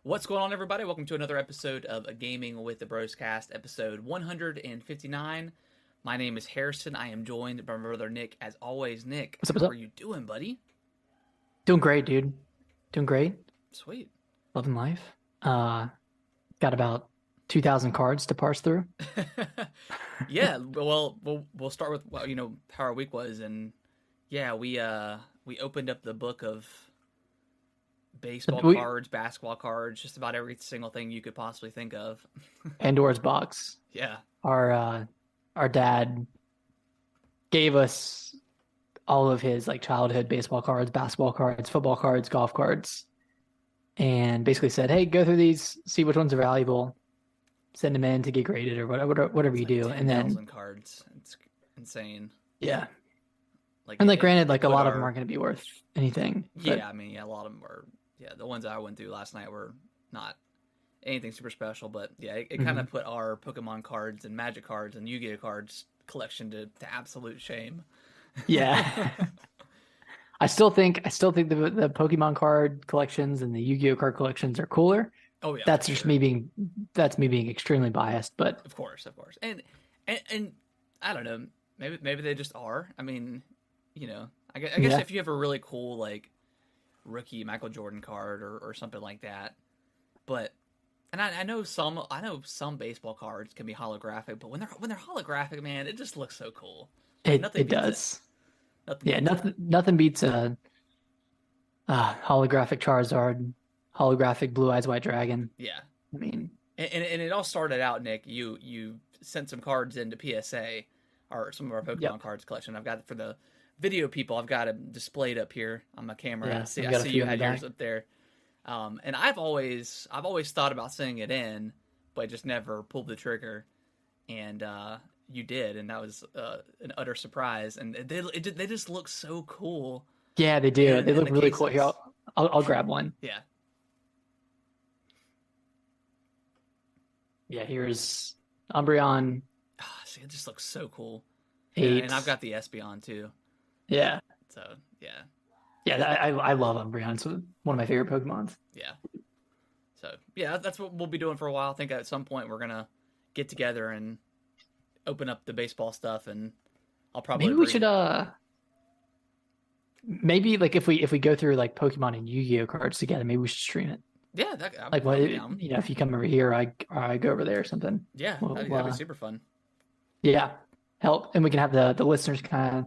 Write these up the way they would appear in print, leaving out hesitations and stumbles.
What's going on, everybody? Welcome to another episode of A Gaming with the Broscast, episode 159. My name is Harrison. I am joined by my brother Nick. As always, Nick, What's up? how are you doing, buddy? Doing great, dude. Doing great. Sweet. Loving life. Got about 2,000 cards to parse through. Yeah, well, we'll start with how our week was, and yeah, we opened up the book of baseball cards, basketball cards, just about every single thing you could possibly think of. Pandora's box. Yeah. Our dad gave us all of his like childhood baseball cards, basketball cards, football cards, golf cards, and basically said, "Hey, go through these, see which ones are valuable, send them in to get graded or whatever you do." And then cards, it's insane. Yeah. Granted, a lot of them aren't going to be worth anything. Yeah, a lot of them are. Yeah, the ones I went through last night were not anything super special, but yeah, it kind of put our Pokemon cards and Magic cards and Yu-Gi-Oh cards collection to absolute shame. Yeah. I still think the Pokemon card collections and the Yu-Gi-Oh card collections are cooler. Oh yeah, that's just me being extremely biased, but of course, and I don't know, maybe they just are. I guess if you have a really cool like rookie Michael Jordan card or something like that, but I know some baseball cards can be holographic, but when they're holographic, man, it just looks so cool. It does. Nothing beats a holographic Charizard, holographic Blue Eyes White Dragon. Yeah, and it all started out, Nick. You sent some cards into PSA, or some of our Pokemon cards collection. I've got for the video people. I've got it displayed up here on my camera. Yeah, I see you had yours up there. And I've always thought about sending it in, but just never pulled the trigger. And you did, and that was an utter surprise. And they just look so cool. Yeah, they do. They look really cool. Here, I'll grab one. Yeah. Yeah, here's Umbreon. See, it just looks so cool. 8. And I've got the Espeon too. Yeah. So yeah. Yeah, I love Umbreon. It's one of my favorite Pokemons. Yeah. So yeah, that's what we'll be doing for a while. I think at some point we're gonna get together and open up the baseball stuff, and I'll probably we should maybe like if we go through like Pokemon and Yu-Gi-Oh cards together, maybe we should stream it. Yeah, if you come over here, I go over there or something. Yeah, that'd be super fun. Yeah, help, and we can have the listeners kind of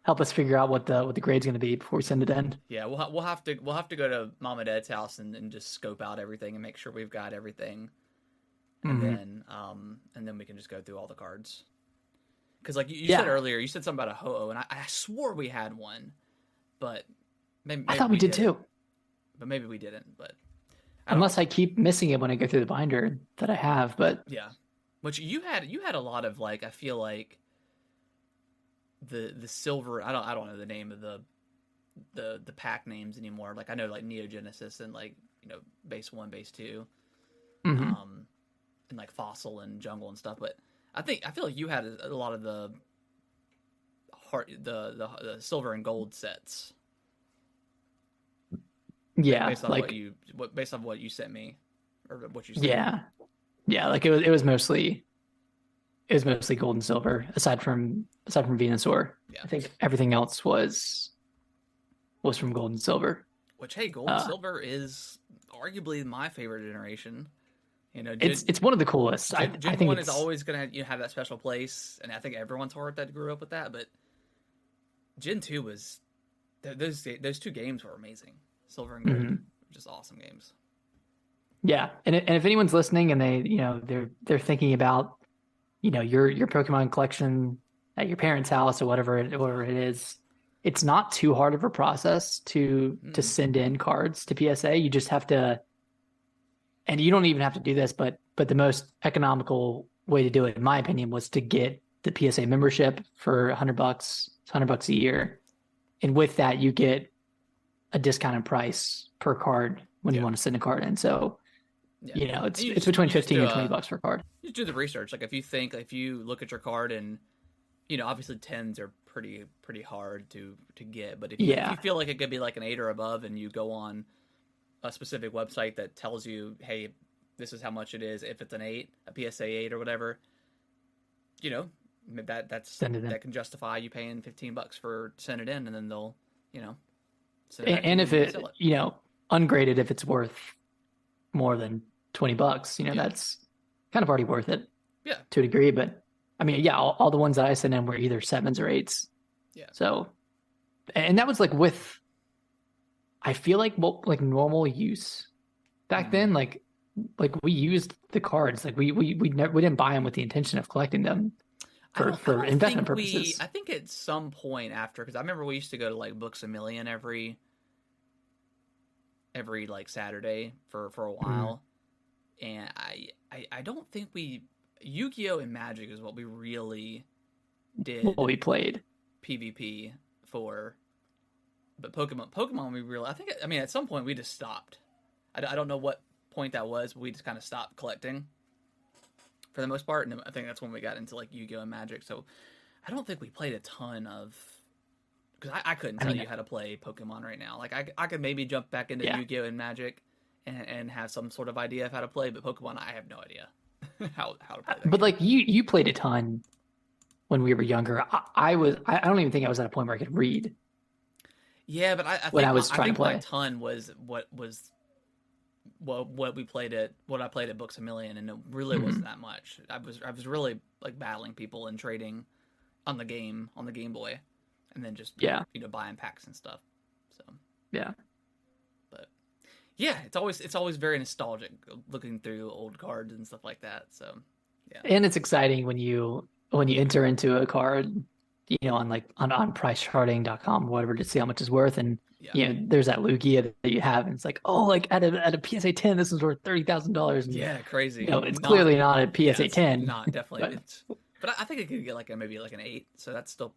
help us figure out what the grade's going to be before we send it in. Yeah, we'll have to go to Mom and Dad's house and just scope out everything and make sure we've got everything, and then we can just go through all the cards. Because like you said earlier, you said something about a Ho-Oh, and I swore we had one, but maybe I thought we did too. But maybe we didn't. But unless I keep missing it when I go through the binder that I have, but yeah, which you had a lot of like, I feel like the silver. I don't know the name of the pack names anymore. Like I know like Neogenesis and like base 1, base 2, and like Fossil and Jungle and stuff. But I feel like you had a lot of the silver and gold sets. Yeah, based on what you sent me, or what you said. Yeah, like it was mostly gold and silver, aside from Venusaur. Yeah. I think everything else was from gold and silver. Which, hey, gold and silver is arguably my favorite generation. It's one of the coolest. I think 1 is always gonna have that special place, and I think everyone's heart that grew up with that. But Gen 2 was those two games were amazing. Silver and Gold, just awesome games. Yeah, and if anyone's listening and they're thinking about your Pokemon collection at your parents' house or whatever it is, it's not too hard of a process to send in cards to PSA. You just have to, and you don't even have to do this, but the most economical way to do it, in my opinion, was to get the PSA membership for $100. It's $100 a year, and with that you get a discounted price per card when you want to send a card in. So, it's between $15 and $20 per card. You do the research. Like if you look at your card and, obviously 10s are pretty hard to get, but if you feel like it could be like an 8 or above and you go on a specific website that tells you, hey, this is how much it is. If it's an 8, a PSA 8 or whatever, you know, Send it in. that can justify you paying $15 for send it in, and then they'll, you know, send it back to And you if and resell it, it. ungraded, if it's worth more than $20, Yeah. that's kind of already worth it. Yeah. To a degree. But I mean, yeah, all the ones that I sent in were either 7s or 8s. Yeah. So, and that was like with, I feel like like normal use back then, like we used the cards, like we didn't buy them with the intention of collecting them I for don't investment think purposes. I think at some point after, because I remember we used to go to like Books a Million every like Saturday for a while, and I don't think Yu-Gi-Oh and Magic is what we really did What we played PvP for, but Pokemon we really, I mean at some point we just stopped. I don't know what point that was, but we just kind of stopped collecting for the most part, and I think that's when we got into like Yu-Gi-Oh and Magic. So I don't think we played a ton of, because I couldn't tell you how to play Pokemon right now. Like I could maybe jump back into Yu-Gi-Oh and Magic and have some sort of idea of how to play, but Pokemon I have no idea how to play that but game. like you played a ton when we were younger. I don't even think I was at a point where I could read. Yeah, but I when think I was trying to play my ton was what we played at what I played at Books a Million, and it really wasn't that much. I was really like battling people and trading on the Game Boy, and then just buying packs and stuff. So yeah, but yeah, it's always very nostalgic looking through old cards and stuff like that. So yeah, and it's exciting when you enter into a card, on pricecharting.com or whatever, to see how much it's worth, and there's that Lugia that you have, and it's like, oh, like at a PSA 10, this is worth $30,000. Yeah, crazy. It's clearly not a PSA 10. Not definitely. But I think it could get like maybe like an 8. So that's still,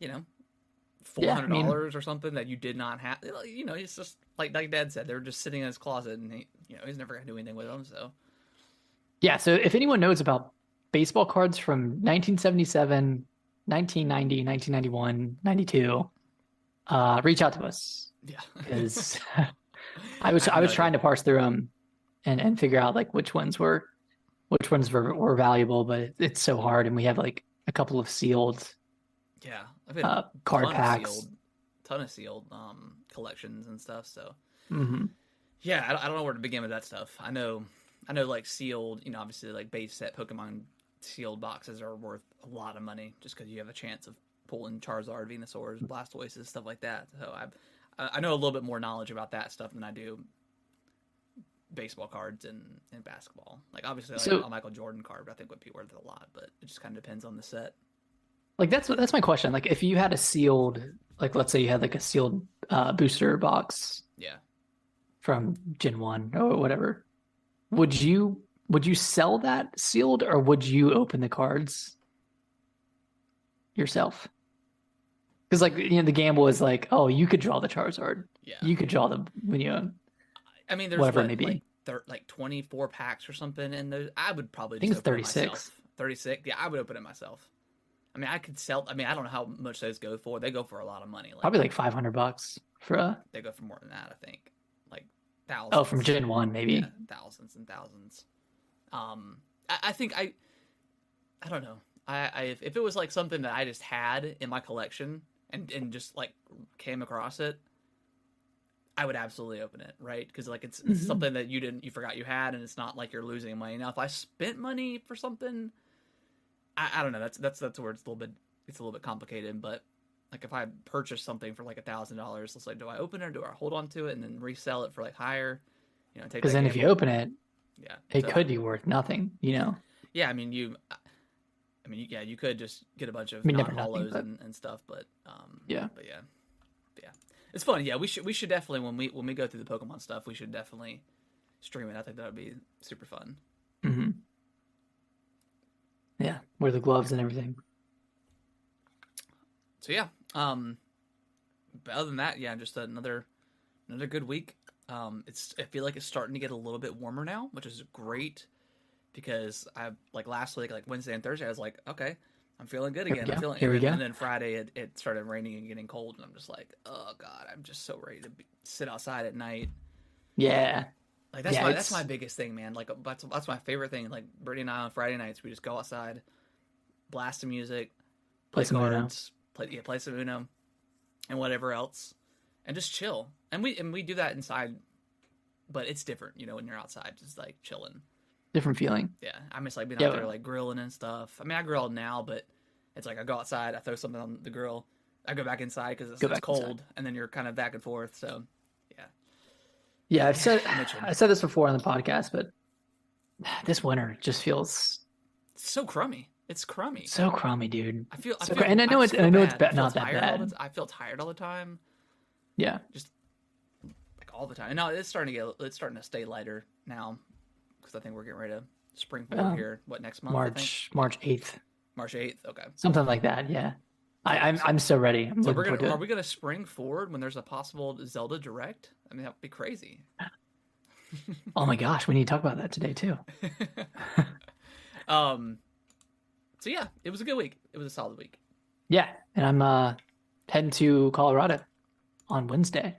$400 or something that you did not have. It's just like Dad said, they're just sitting in his closet, and he's never gonna do anything with them. So yeah. So if anyone knows about baseball cards from 1977, 1990, 1991, 92, reach out to us. Yeah, because I was trying to parse through them and figure out like which ones were valuable, but it's so hard, and we have like a couple of sealed card packs, ton of sealed collections and stuff. So yeah, I don't know where to begin with that stuff. I know like sealed, obviously like base set Pokemon sealed boxes are worth a lot of money just because you have a chance of pulling Charizard, Venusaurs, Blastoises, stuff like that. So I know a little bit more knowledge about that stuff than I do baseball cards and basketball. Like obviously a Michael Jordan card I think would be worth a lot, but it just kind of depends on the set. Like that's my question. Like if you had a sealed, like let's say you had like a sealed booster box, from Gen 1 or whatever, would you sell that sealed, or would you open the cards yourself? Because like the gamble is like, oh, you could draw the Charizard, you could draw the I mean, there's whatever it may be, like 24 packs or something, and those I would probably I think just it's 36. 36. Yeah, I would open it myself. I mean, I could sell. I mean, I don't know how much those go for. They go for a lot of money. Like, probably like $500 for a. They go for more than that, I think. Like thousands. Oh, from Gen 1, maybe. Yeah, thousands and thousands. I think I don't know. If it was like something that I just had in my collection and just like came across it, I would absolutely open it, right? Because like it's something that you forgot you had, and it's not like you're losing money. Now, if I spent money for something, I don't know. That's where it's a little bit complicated. But like if I purchased something for like $1,000, let's say, do I open it or do I hold on to it and then resell it for like higher? Because then if you open it, it could be worth nothing. Yeah, I mean you could just get a bunch of non-hollows and stuff, but yeah, it's fun. Yeah, we should definitely when we go through the Pokemon stuff, we should definitely stream it. I think that would be super fun. Mm-hmm. Yeah, wear the gloves and everything. So yeah, but other than that, just another good week. I feel like it's starting to get a little bit warmer now, which is great because I like last week, like Wednesday and Thursday, I was like, okay, I'm feeling good again. Here we go. And then Friday it started raining and getting cold, and I'm just like, oh god, I'm just so ready to sit outside at night Yeah. Like Yeah, that's my biggest thing, man. Like that's my favorite thing. Like Brittany and I on Friday nights, we just go outside, blast the music, play play some Uno. cards, play some Uno, and whatever else, and just chill. And we do that inside, but it's different, when you're outside, just like chilling. Different feeling. Yeah, I miss like being out Yeah. there like grilling and stuff. I mean, I grill now, but it's like I go outside, I throw something on the grill, I go back inside because it's cold, inside. and then you're kind of back and forth. So, yeah. Yeah, Mitchell. I said this before on the podcast, but this winter just feels It's so crummy. It's crummy. so crummy, dude. And I know it's not that bad. I feel tired all the time. Yeah. Just like all the time. And now it's starting to stay lighter now because I think we're getting ready to spring forward here. What, next month? March 8th. March 8th. Okay. Something like that. Yeah. I'm so ready. So are we gonna spring forward when there's a possible Zelda Direct? I mean, that would be crazy. Oh my gosh, we need to talk about that today too. So yeah, it was a good week. It was a solid week. Yeah, and I'm heading to Colorado on Wednesday,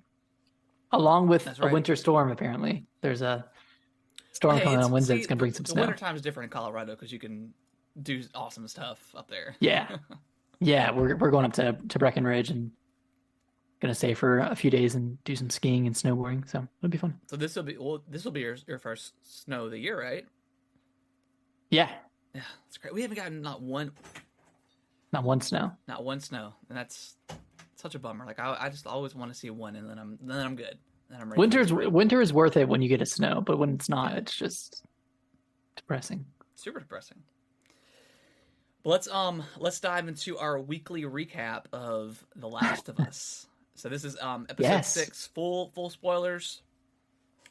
along with a winter storm. Apparently, there's a storm coming on Wednesday. It's gonna bring some snow. The winter time is different in Colorado because you can do awesome stuff up there. Yeah, yeah, we're going up to Breckenridge and gonna stay for a few days and do some skiing and snowboarding. So it'll be fun. So this will be your first snow of the year, right? Yeah. Yeah, that's great. We haven't gotten not one snow. Not one snow, and that's such a bummer. Like I just always want to see one, and then I'm good. Then I'm ready. Winter is worth it when you get a snow, but when it's not, it's just depressing. Super depressing. But let's dive into our weekly recap of The Last of Us. So this is episode 6, full spoilers,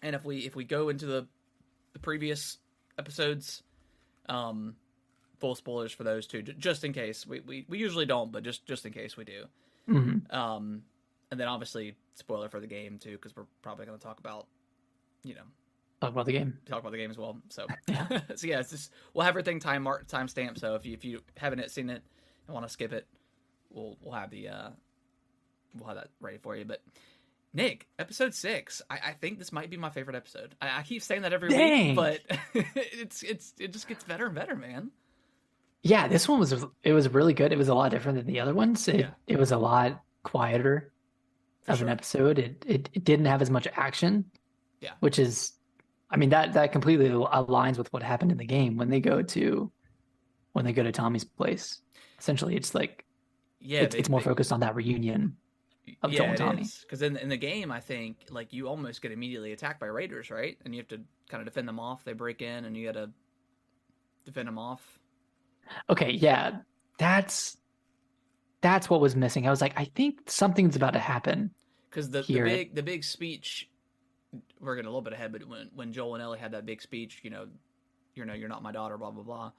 and if we go into the previous episodes. Full spoilers for those two, just in case. We usually don't, but just in case we do. Mm-hmm. And then obviously spoiler for the game too, because we're probably going to talk about, talk about the game as well. So yeah, so yeah, it's just we'll have everything time stamped. So if you haven't seen it and want to skip it, we'll have that ready for you. But Nick, episode 6. I think this might be my favorite episode. I keep saying that every week, but it just gets better and better, man. Yeah, this one was really good. It was a lot different than the other ones. It was a lot quieter of an episode. It didn't have as much action. Yeah, which is, I mean, that completely aligns with what happened in the game when they go to Tommy's place. Essentially, it's like it's more focused on that reunion. Joel and Tommy. Because in the game, I think like you almost get immediately attacked by raiders, right? And you have to kind of defend them off. They break in, and you got to defend them off. Okay, yeah, that's what was missing. I was like, I think something's about to happen. Because the big speech, we're getting a little bit ahead, but when Joel and Ellie had that big speech, you're not my daughter, blah blah blah.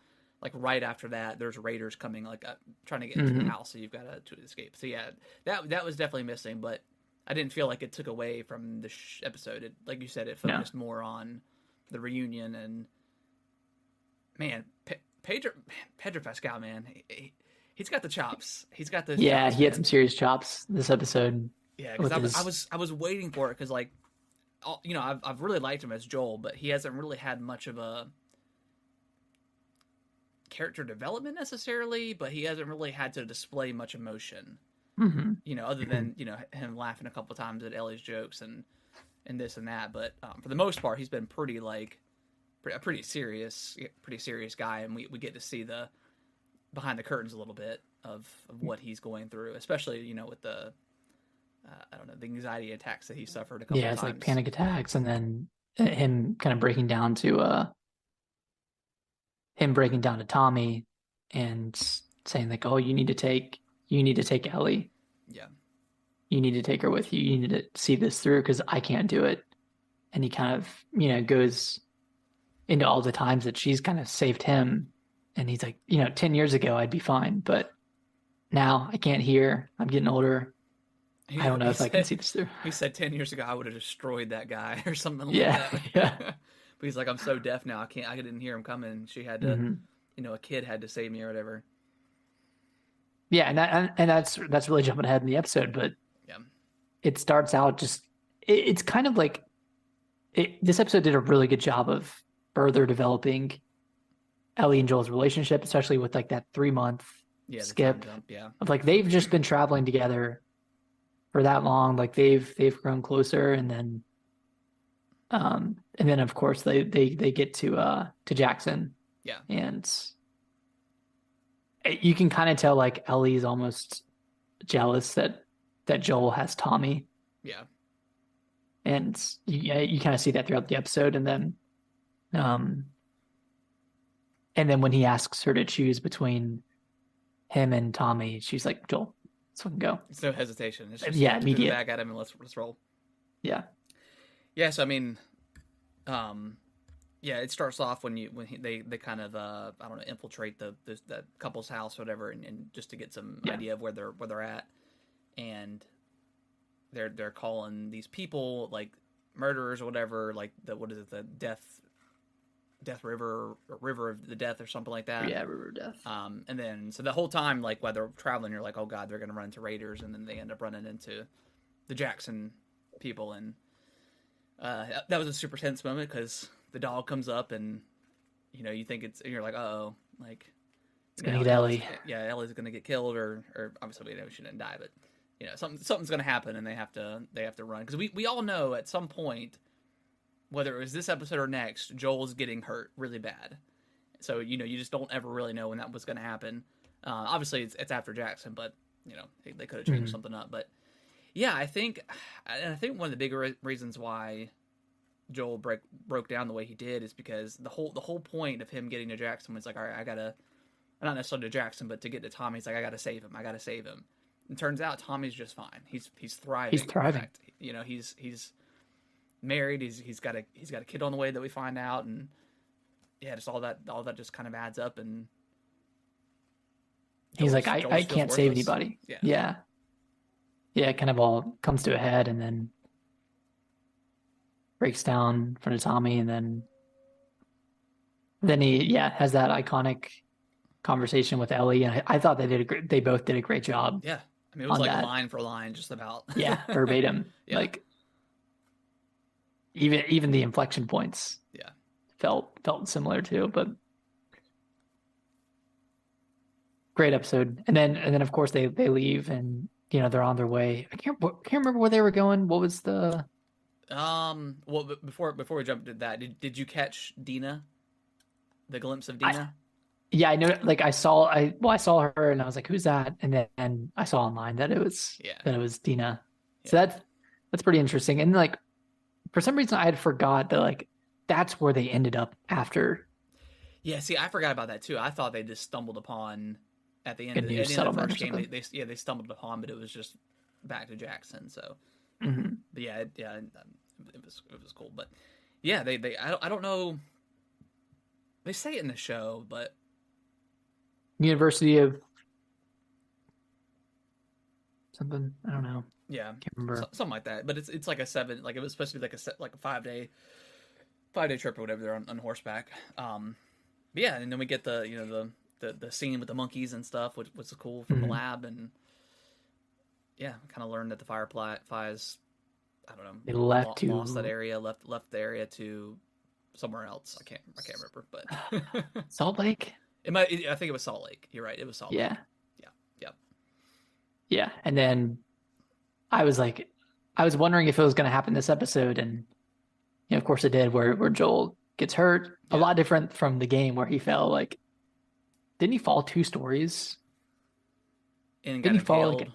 Like right after that, there's raiders coming, like trying to get into the house, so you've got to escape. So yeah, that was definitely missing, but I didn't feel like it took away from the episode. It, like you said, it focused more on the reunion and man, Pedro Pascal, man, he's got the chops. He's got the he had some serious chops this episode. Yeah, because I was waiting for it because like, I've really liked him as Joel, but he hasn't really had much of a character development necessarily, but he hasn't really had to display much emotion, other than him laughing a couple times at Ellie's jokes and this and that. But for the most part, he's been pretty serious guy, and we get to see the behind the curtains a little bit of what he's going through, especially with the the anxiety attacks that he suffered a couple times. Yeah, it's like panic attacks, and then him kind of breaking down to Tommy and saying like, oh, you need to take Ellie. Yeah. You need to take her with you. You need to see this through because I can't do it. And he kind of, goes into all the times that she's kind of saved him. And he's like, 10 years ago, I'd be fine. But now I can't hear. I'm getting older. I don't know if I can see this through. He said 10 years ago, I would have destroyed that guy or something like that. Yeah. But he's like, I'm so deaf now. I didn't hear him coming. She had to, a kid had to save me or whatever. Yeah. And that's really jumping ahead in the episode, but yeah, it starts out it's kind of like this episode did a really good job of further developing Ellie and Joel's relationship, especially with like that 3 month Yeah, the time skip jump. Yeah, of like they've just been traveling together for that long. Like they've grown closer, and then of course they get to Jackson, yeah, and you can kind of tell like Ellie's almost jealous that Joel has Tommy, yeah. and you kind of see that throughout the episode, um and then when he asks her to choose between him and Tommy, she's like, Joel, let's fucking go. It's no hesitation. It's just Yeah, threw the immediate. bag at him and let's roll. Yeah. Yeah, so I mean, um, yeah, it starts off they kind of I don't know, infiltrate the couple's house or whatever, and just to get some Yeah. idea of where they're at, and they're calling these people like murderers or whatever, like what is it, the Death River, or River of the Death or something like that. Yeah, River of Death. And then so the whole time, like while they're traveling, you're like, oh god, they're gonna run into raiders, and then they end up running into the Jackson people, and that was a super tense moment because the dog comes up, and you think and you're like, oh, like It's gonna get Ellie. Ellie's gonna get killed, or obviously we know she didn't die, but something's gonna happen, and they have to run because we all know at some point, whether it was this episode or next, Joel's getting hurt really bad. So you just don't ever really know when that was going to happen. Obviously, it's after Jackson, but they could have changed something up. But yeah, I think one of the bigger reasons why Joel broke down the way he did is because the whole point of him getting to Jackson was like, all right, I gotta, not necessarily to Jackson, but to get to Tommy, he's like, I gotta save him. And turns out Tommy's just fine. He's thriving. He's thriving. In fact, he's married. He's got a kid on the way that we find out, and yeah, just all that just kind of adds up, and he's like, I can't save anybody. Yeah. It kind of all comes to a head, and then breaks down in front of Tommy, and then he has that iconic conversation with Ellie, and I thought they both did a great job. Yeah, I mean, it was like line for line, just about. Yeah, verbatim. Yeah. Like even the inflection points. Yeah, felt similar too, but great episode. And then of course they leave, and they're on their way. I can't remember where they were going. What was the well, before we jump to that, did you catch Dina? The glimpse of Dina? Yeah, I know. Like I saw her, and I was like, "Who's that?" And then I saw online that it was Dina. Yeah. So that's pretty interesting. And like for some reason, I had forgot that like that's where they ended up after. Yeah, see, I forgot about that too. I thought they just stumbled upon at the end of the first game. They stumbled upon, but it was just back to Jackson. So, but it was cool. But yeah, I don't know. They say it in the show, but University of something, I don't know. Yeah, can't remember. Something like that. But it's like a 7. Like it was supposed to be like a 5-day trip or whatever. They're on horseback. Yeah, and then we get the scene with the monkeys and stuff, which was cool from the lab, and yeah, kind of learned that the Fireflies, I don't know, they lost that area, left the area to somewhere else. I can't remember, but Salt Lake. I think it was Salt Lake. You're right. It was Salt Lake. Yeah. And then I was wondering if it was going to happen this episode, and of course it did. Where Joel gets hurt, a lot different from the game where he fell. Like, didn't he fall 2 stories? And got impaled.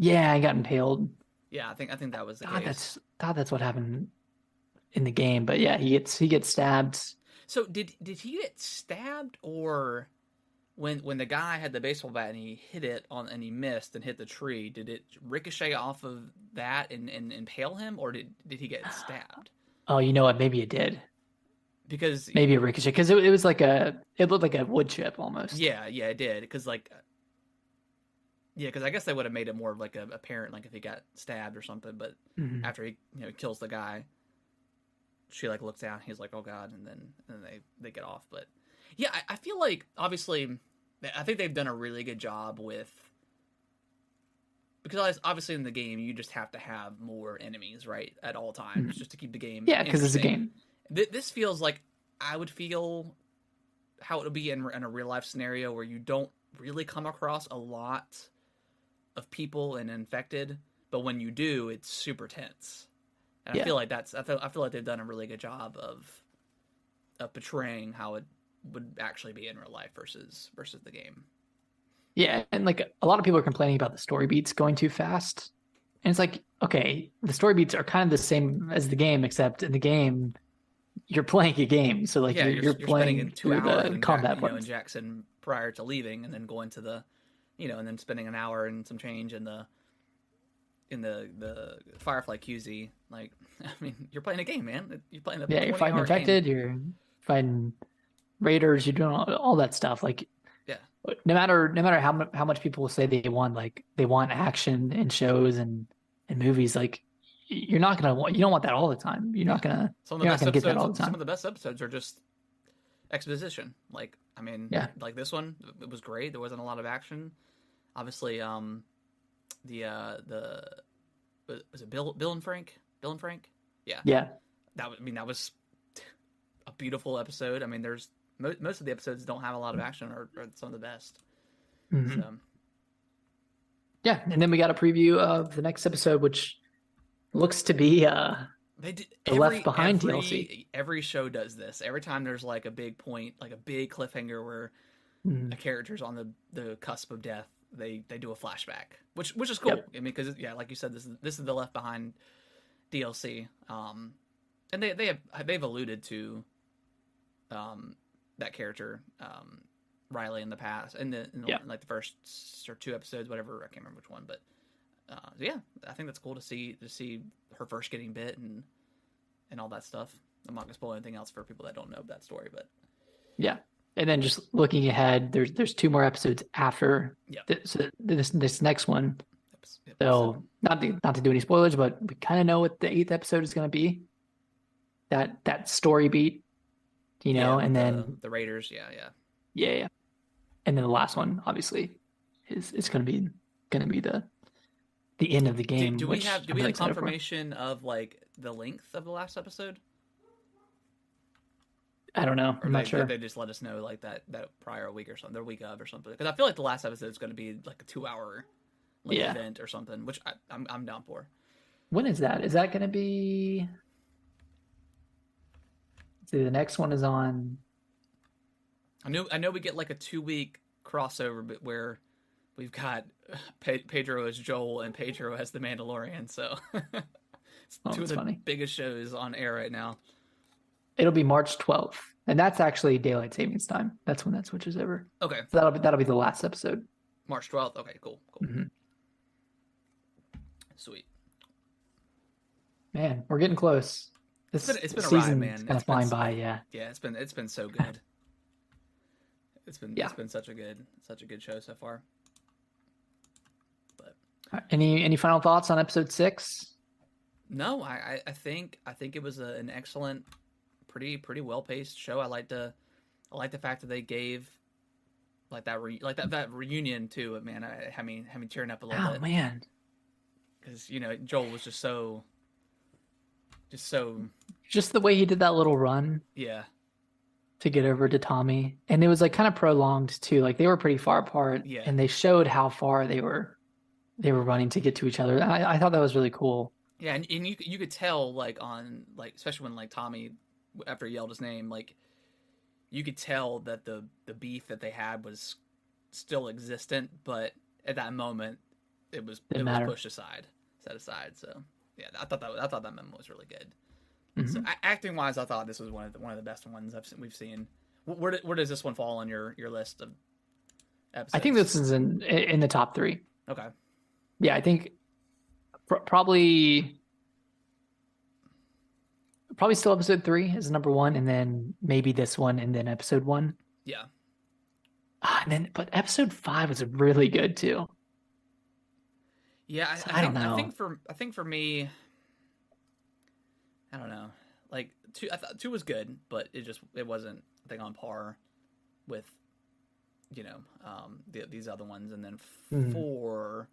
I got impaled. Yeah, I think that was the case. That's what happened in the game. But yeah, he gets stabbed. So did he get stabbed, or when the guy had the baseball bat and he hit it and he missed and hit the tree, did it ricochet off of that and impale him, or did he get stabbed? Oh, you know what? Maybe it did. Because maybe a ricochet, because it was like it looked like a wood chip almost. Yeah, it did. Because because I guess they would have made it more of like apparent, like if he got stabbed or something. But after he kills the guy, she like looks down. He's like, "Oh God!" And then they get off. But yeah, I feel like obviously, I think they've done a really good job with because obviously in the game you just have to have more enemies, right, at all times, Mhm. just to keep the game Yeah, because it's a interesting. game. This feels like I would feel how it would be in a real life scenario where you don't really come across a lot of people and infected, but when you do, it's super tense. And I Yeah. feel like I feel like they've done a really good job of portraying how it would actually be in real life versus the game. Yeah, and like a lot of people are complaining about the story beats going too fast. And it's like, okay, the story beats are kind of the same as the game, except in the game you're playing a game. So like Yeah, you're you're spending in playing two through hours the in combat in buttons. Jackson prior to leaving, and then going to the, and then spending an hour and some change in the Firefly QZ. Like, I mean, you're playing a game, man. You're playing a Yeah, you're 20 fighting hour game. infected, you're fighting raiders, you're doing all that stuff. Like Yeah. no matter how much people say they want action in shows and movies, like you don't want that all the time. Yeah. You're not gonna get that all the Some time. of the best episodes are just exposition. Like, I mean, Yeah. like this one, it was great. There wasn't a lot of action. Obviously, the was it Bill and Frank? Bill and Frank? Yeah. Yeah. That was a beautiful episode. I mean, there's most of the episodes don't have a lot of action or some of the best. Mhm. So Yeah. And then we got a preview of the next episode, which looks to be they did the Left Behind DLC. every show does this. Every time there's like a big point, like a big cliffhanger where a Mhm. character's on the cusp of death, they do a flashback, which is cool. Yep. I mean, because yeah, like you said, this is the Left Behind DLC. And they've alluded to that character, Riley, in the past, Yeah. like the first or two episodes, whatever, I can't remember which one, but yeah, I think that's cool to see her first getting bit and all that stuff. I'm not gonna spoil anything else for people that don't know that story, but Yeah. And then just looking ahead, there's two more episodes after yeah, this next one. yep, So not to do any spoilers, but we kind of know what the eighth episode is going to be. That story beat, yeah, with and then the Raiders, yeah, yeah. yeah, and then the last one obviously is going to be the end of the game, Do we which have I'm really excited for. confirmation of like the length of the last episode, I don't know. or I'm not did sure. they just let us know like that prior week or something, the week of or something? Because I feel like the last episode is going to be like a 2 hour like Yeah. event or something, which I'm down for. When is that? Is that going to be? Let's see, the next one is on. I know we get like a 2 week crossover, but where we've got Pedro as Joel and Pedro as the Mandalorian. So it's Oh, two of it's the funny. biggest shows on air right now. It'll be March 12th, and that's actually daylight savings time. That's when that switches over. Okay, So that'll be the last episode. March 12th. Okay, cool. Mhm. Sweet. Man, we're getting close. This It's been a ride, season's man. kind of flying by. Yeah. Yeah, it's been so good. Yeah. It's been such a good show so far. But Any final thoughts on episode 6? no, I think it was an excellent, pretty well paced show. I like the fact that they gave like that reunion too. Man, I had me tearing up a little Oh bit man, because Joel was just so just the way he did that little run yeah, to get over to Tommy, and it was like kind of prolonged too. Like they were pretty far apart, yeah. and they showed how far they were running to get to each other. I thought that was really cool. Yeah, and you could tell like on like especially when like Tommy after he yelled his name, like you could tell that the beef that they had was still existent, but at that moment Didn't it was matter. pushed aside, set aside. So yeah, I thought that memo was really good. So Mhm. acting wise, I thought this was one of the best ones we've seen. Where does this one fall on your list of episodes? I think this is in the top 3. Okay. Yeah, I think probably still episode 3 is number 1, and then maybe this one, and then episode 1. Yeah. But episode 5 was really good too. Yeah, So I don't know. I think for me, I don't know. Like I thought 2 was good, but it wasn't I think on par with these other ones. And then Mhm. 4,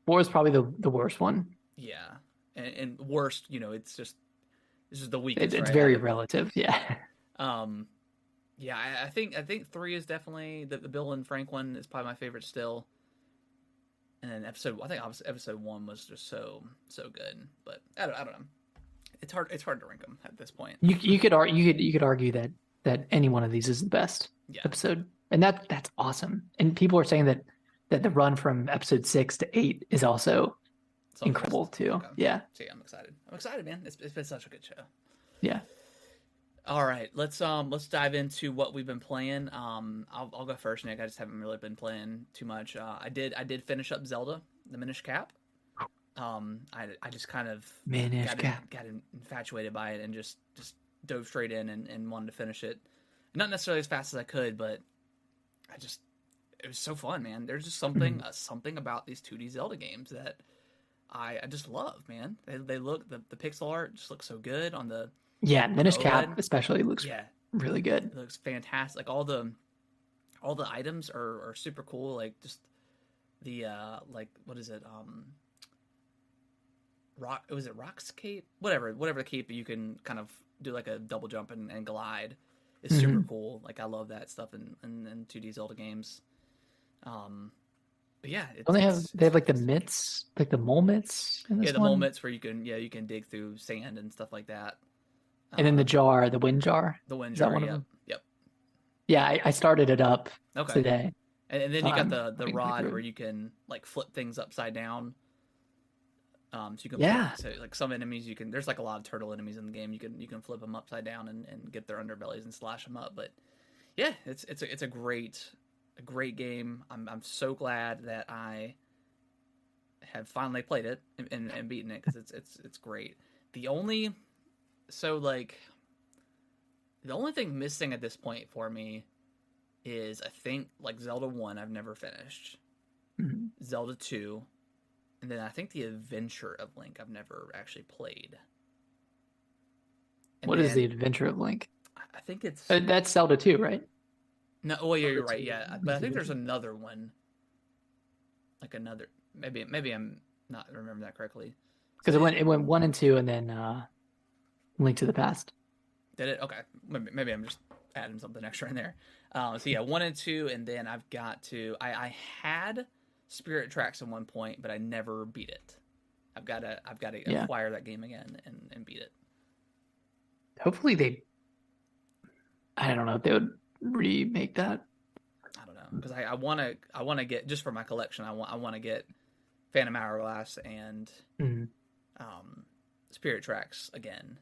4 is probably the worst one. Yeah, and worst, it's just this is the weakest, It's right? Out very of it. relative. Yeah. Um, yeah, I think 3 is definitely the Bill and Frank one is probably my favorite still. And then I think obviously episode 1 was just so good. But I don't know. It's hard to rank them at this point. You could argue that any one of these is the best Yeah, episode, and that's awesome. And people are saying that the run from episode 6 to 8 is also it's on the list. incredible too. Okay, Yeah, so yeah, I'm excited. I'm excited, man. It's been such a good show. yeah. All right, let's dive into what we've been playing. I'll go first, Nick. I just haven't really been playing too much. I did finish up Zelda, the Minish Cap. I just kind of Minish Cap. got infatuated by it and just dove straight in and wanted to finish it. Not necessarily as fast as I could, but it was so fun, man. There's just something about these 2D Zelda games that I just love, man. They look the pixel art just looks so good on the Minish Cap OLED. especially looks Yeah, really good. it looks fantastic. Like all the items are super cool. Like just the like what is it? Rock was it Rock's cape? Whatever the cape you can kind of do like a double jump and glide is super cool. Like I love that stuff in 2D Zelda games. But yeah, Don't they have like the mitts, like the mole mitts in this the one? moments where you can dig through sand and stuff like that. And then the wind jar. The wind Is that jar, one of yep, them? yep. Yeah, I started it up Okay. today. And then So you got I'm the getting rod through. where you can like flip things upside down. So you can Yeah. so like some enemies there's like a lot of turtle enemies in the game. You can flip them upside down and get their underbellies and slash them up. But yeah, it's a great game. I'm so glad that I have finally played it and beaten it because it's great. The only the only thing missing at this point for me is I think like Zelda 1 I've never finished. Mhm. Zelda 2, and then I think the Adventure of Link I've never actually played. And What is the then Adventure of Link? I think it's That's Zelda 2, right? no. Oh yeah, Zelda you're right. 2 Yeah, is but I the think there's Adventure. another one. Like another maybe I'm not remembering that correctly. Because So it went 1 and 2 and then Link to the Past. did it? Okay, maybe I'm just adding something extra in there. So yeah, 1 and 2, and then I've got to. I had Spirit Tracks at one point, but I never beat it. I've got to Yeah. acquire that game again and beat it. Hopefully I don't know if they would remake that. I don't know because I want to get just for my collection. I want to get Phantom Hourglass and Mhm. Spirit Tracks again.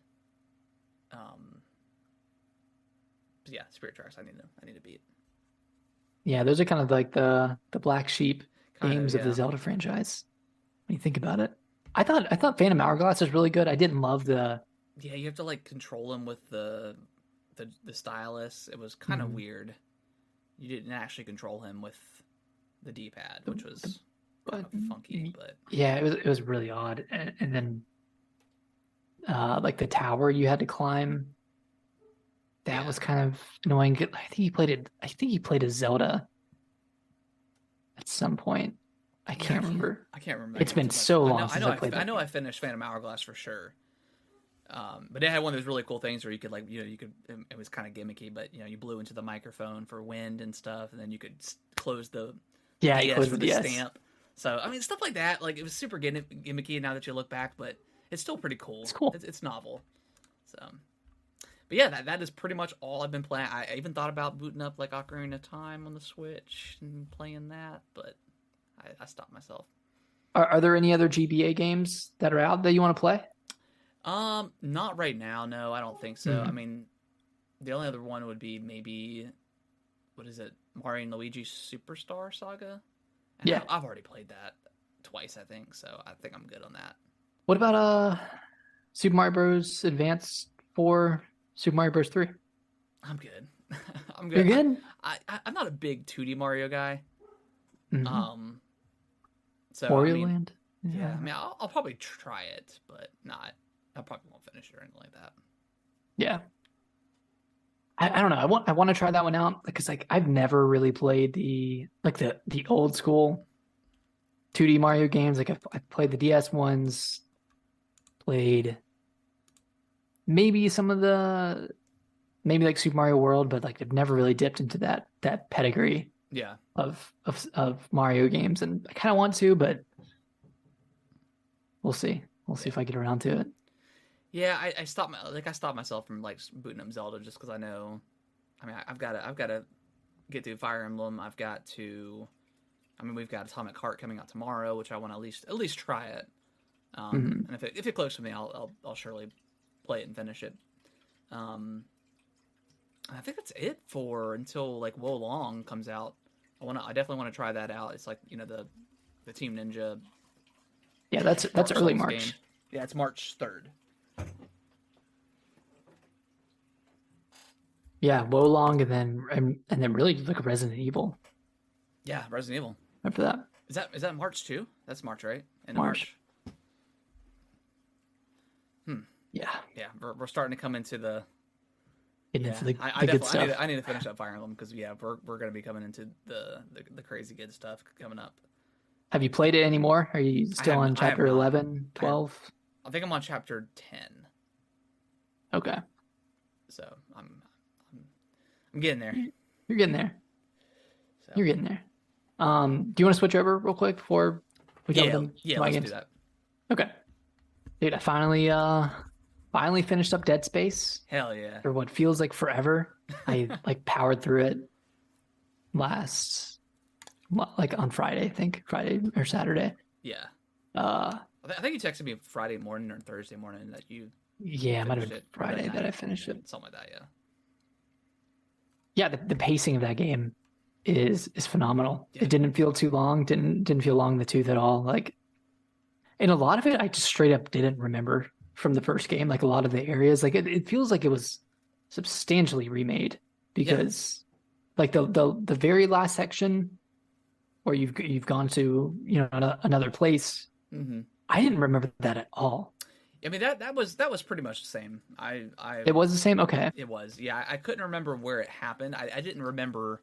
Yeah, Spirit Tracks. I need to beat. Yeah, those are kind of like the black sheep Kind games of the yeah. Zelda franchise. When you think about it, I thought Phantom Hourglass was really good. I didn't love the. Yeah, you have to like control them with the stylus. It was kind of Mhm. weird. You didn't actually control him with the D-pad, which was kind of but- funky. But Yeah, it was really odd. And then like the tower you had to climb, that Yeah. was kind of annoying. I think he played a Zelda at some point. I can't remember. I can't remember. It's that game been too much. so long since I I played that know game. I finished Phantom Hourglass for sure. But it had one of those really cool things where you could like you could it was kind of gimmicky, but you blew into the microphone for wind and stuff, and then you could close the Yeah, he DS closed for the the DS. stamp. So I mean stuff like that, like it was super gimmicky now that you look back, but it's still pretty cool. It's cool. It's novel. So, but yeah, that is pretty much all I've been playing. I even thought about booting up like Ocarina of Time on the Switch and playing that, but I stopped myself. Are there any other GBA games that are out that you want to play? Not right now. No, I don't think so. Mhm. I mean, the only other one would be maybe what is it, Mario and Luigi Superstar Saga? And Yeah. I've already played that twice, I think. So I think I'm good on that. What about Super Mario Bros. Advance 4, Super Mario Bros. 3? I'm good. I'm You're good. good? I'm not a big 2D Mario guy. Mhm. So Wario I mean, Land? yeah. I mean, I'll probably try it, but not. I probably won't finish it or anything like that. Yeah. I don't know. I want to try that one out because like I've never really played the old school 2D Mario games. Like I've played the DS ones, played maybe some of the maybe like Super Mario World, but like I've never really dipped into that pedigree Yeah. of Mario games, and I kind of want to, but we'll see. We'll see if I get around to it. Yeah, I stopped myself from like booting up Zelda just because I know. I mean, I've got to get through Fire Emblem. I've got to. I mean, we've got Atomic Heart coming out tomorrow, which I want to at least try it. Mhm. And if it clicks with me, I'll surely play it and finish it. Um, I think that's it for until like Wo Long comes out. I definitely want to try that out. It's like the Team Ninja Yeah, that's Dark early Souls game. March. Yeah, it's March 3rd. Yeah, Wolong, and then really like Resident Evil Yeah, Resident Evil. after that. Is that March too? That's March, right? End of March. March. Hmm. Yeah, Yeah, we're starting to come into the. getting Yeah, into the, I the good definitely stuff. I need to finish up Fire Emblem because yeah, we're gonna be coming into the crazy good stuff coming up. Have you played it anymore? Are you still on I have chapter not. 11, I have, 12? I think I'm on chapter 10, Okay, so I'm getting there. you're getting there. So You're getting there. Do you want to switch over real quick before we jump into yeah, my let's do games? that. Okay, dude, I finally finished up Dead Space Hell yeah. for what feels like forever. I like powered through it last like on Friday, I think Friday or Saturday. Yeah. Uh, I think you texted me Friday morning or Thursday morning that you yeah, it might have finished been it, or Friday that I night, finished it. something like that. Yeah. Yeah, the pacing of that game is phenomenal. Yeah. It didn't feel too long, didn't feel long in the tooth at all. Like, and a lot of it I just straight up didn't remember from the first game. Like a lot of the areas, like it feels like it was substantially remade Yeah. because like the very last section where you've gone to, you know, another place, Mm-hmm. I didn't remember that at all. I mean that was pretty much the same. I It was the same. Okay. It was. Yeah, I couldn't remember where it happened. I didn't remember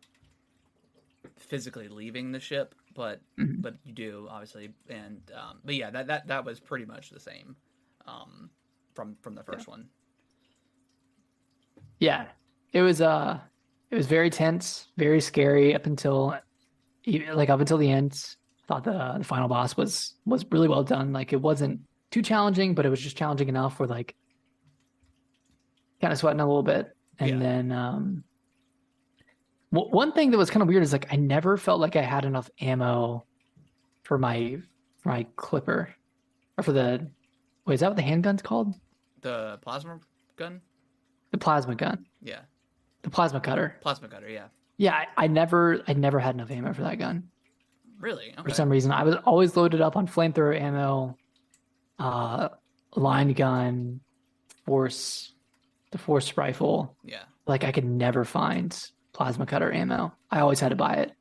physically leaving the ship, but Mhm. you do obviously. And but yeah, that was pretty much the same from the Yeah. first one. Yeah. It was very tense, very scary up until the end. I thought the final boss was really well done. Like it wasn't too challenging, but it was just challenging enough for like kind of sweating a little bit. And Yeah. then one thing that was kind of weird is like I never felt like I had enough ammo for my clipper or for the wait, is that what the handgun's called? The plasma gun. The plasma gun, Yeah, the plasma cutter. plasma cutter. Yeah. Yeah, I never had enough ammo for that gun. Really? For Okay. some reason, I was always loaded up on flamethrower ammo, uh, line gun, force, the force rifle. Yeah. Like I could never find plasma cutter ammo. I always had to buy it.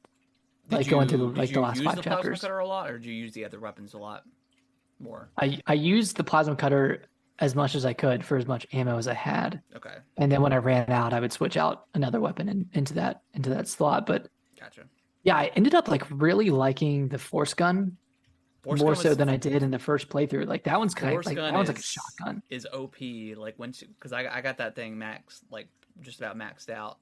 Like going through Did the you last use five the plasma chapters. cutter a lot, or did you use the other weapons a lot more? I used the plasma cutter as much as I could for as much ammo as I had. Okay, And then when I ran out, I would switch out another weapon into that slot. But gotcha. yeah, I ended up like really liking the force gun Force more gun so was than I did in the first playthrough. Like that one's kind of Force like gun that one's like a shotgun. is OP. Like once because I got that thing max like just about maxed out,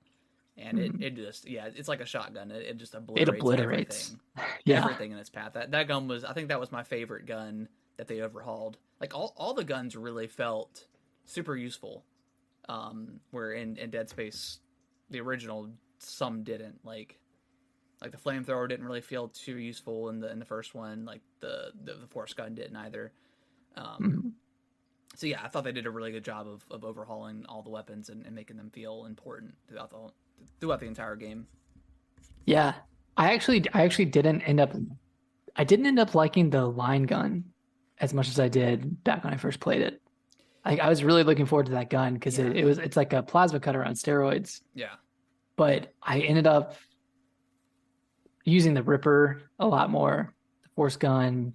and it just yeah it's like a shotgun. It just It obliterates obliterates. everything, Yeah. everything in its path. That gun was I think that was my favorite gun that they overhauled. Like all the guns really felt super useful. Where in Dead Space, the original some didn't like the flamethrower didn't really feel too useful in the first one. Like the force gun didn't either. Mhm. So yeah, I thought they did a really good job of overhauling all the weapons and making them feel important throughout the entire game. Yeah. I actually didn't end up liking the line gun as much as I did back when I first played it. I was really looking forward to that gun because Yeah. it's like a plasma cutter on steroids. Yeah, But I ended up using the Ripper a lot more. The force gun,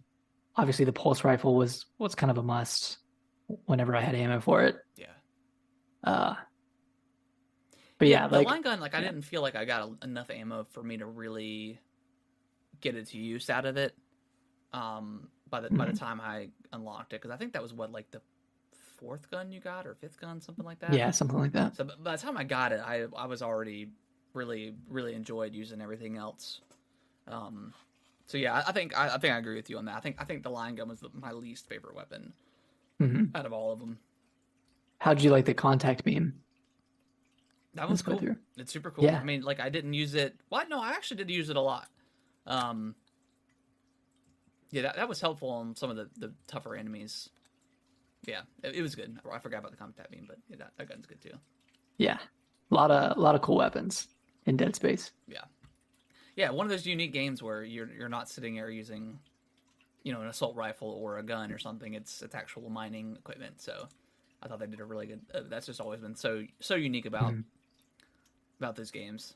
obviously the pulse rifle was kind of a must whenever I had ammo for it. yeah, Uh, but yeah. yeah, The like line gun, like I yeah. didn't feel like I got enough ammo for me to really get its use out of it. by the time I unlocked it, because I think that was what, like the fourth gun you got or fifth gun, something like that. Yeah, something like that. So by the time I got it, I was already really enjoyed using everything else. So yeah, I think I agree with you on that. I think the line gun was my least favorite weapon out of all of them. How'd you like the contact beam? That one's cool. It's super cool. Yeah. I mean, like I didn't use it. What? No, I actually did use it a lot. Yeah, that was helpful on some of the tougher enemies. Yeah, it was good. I forgot about the contact beam, but yeah, that gun's good too. Yeah, a lot of cool weapons in Dead Space. Yeah, one of those unique games where you're not sitting there using, an assault rifle or a gun or something. It's actual mining equipment. So I thought they did a really good. That's just always been so unique about those games.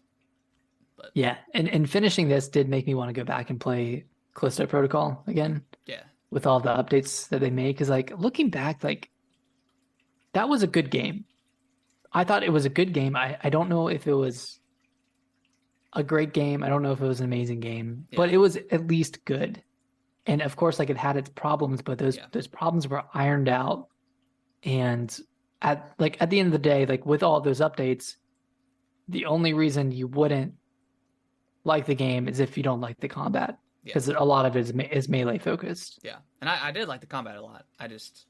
But yeah, and finishing this did make me want to go back and play Callisto Protocol again. Yeah. With all the updates that they made, because like looking back, like that was a good game. I thought it was a good game. I don't know if it was a great game. I don't know if it was an amazing game, but it was at least good. And of course, like it had its problems, but those problems were ironed out. And at the end of the day, like with all those updates, the only reason you wouldn't like the game is if you don't like the combat. Because a lot of it is melee focused. Yeah, and I did like the combat a lot. I just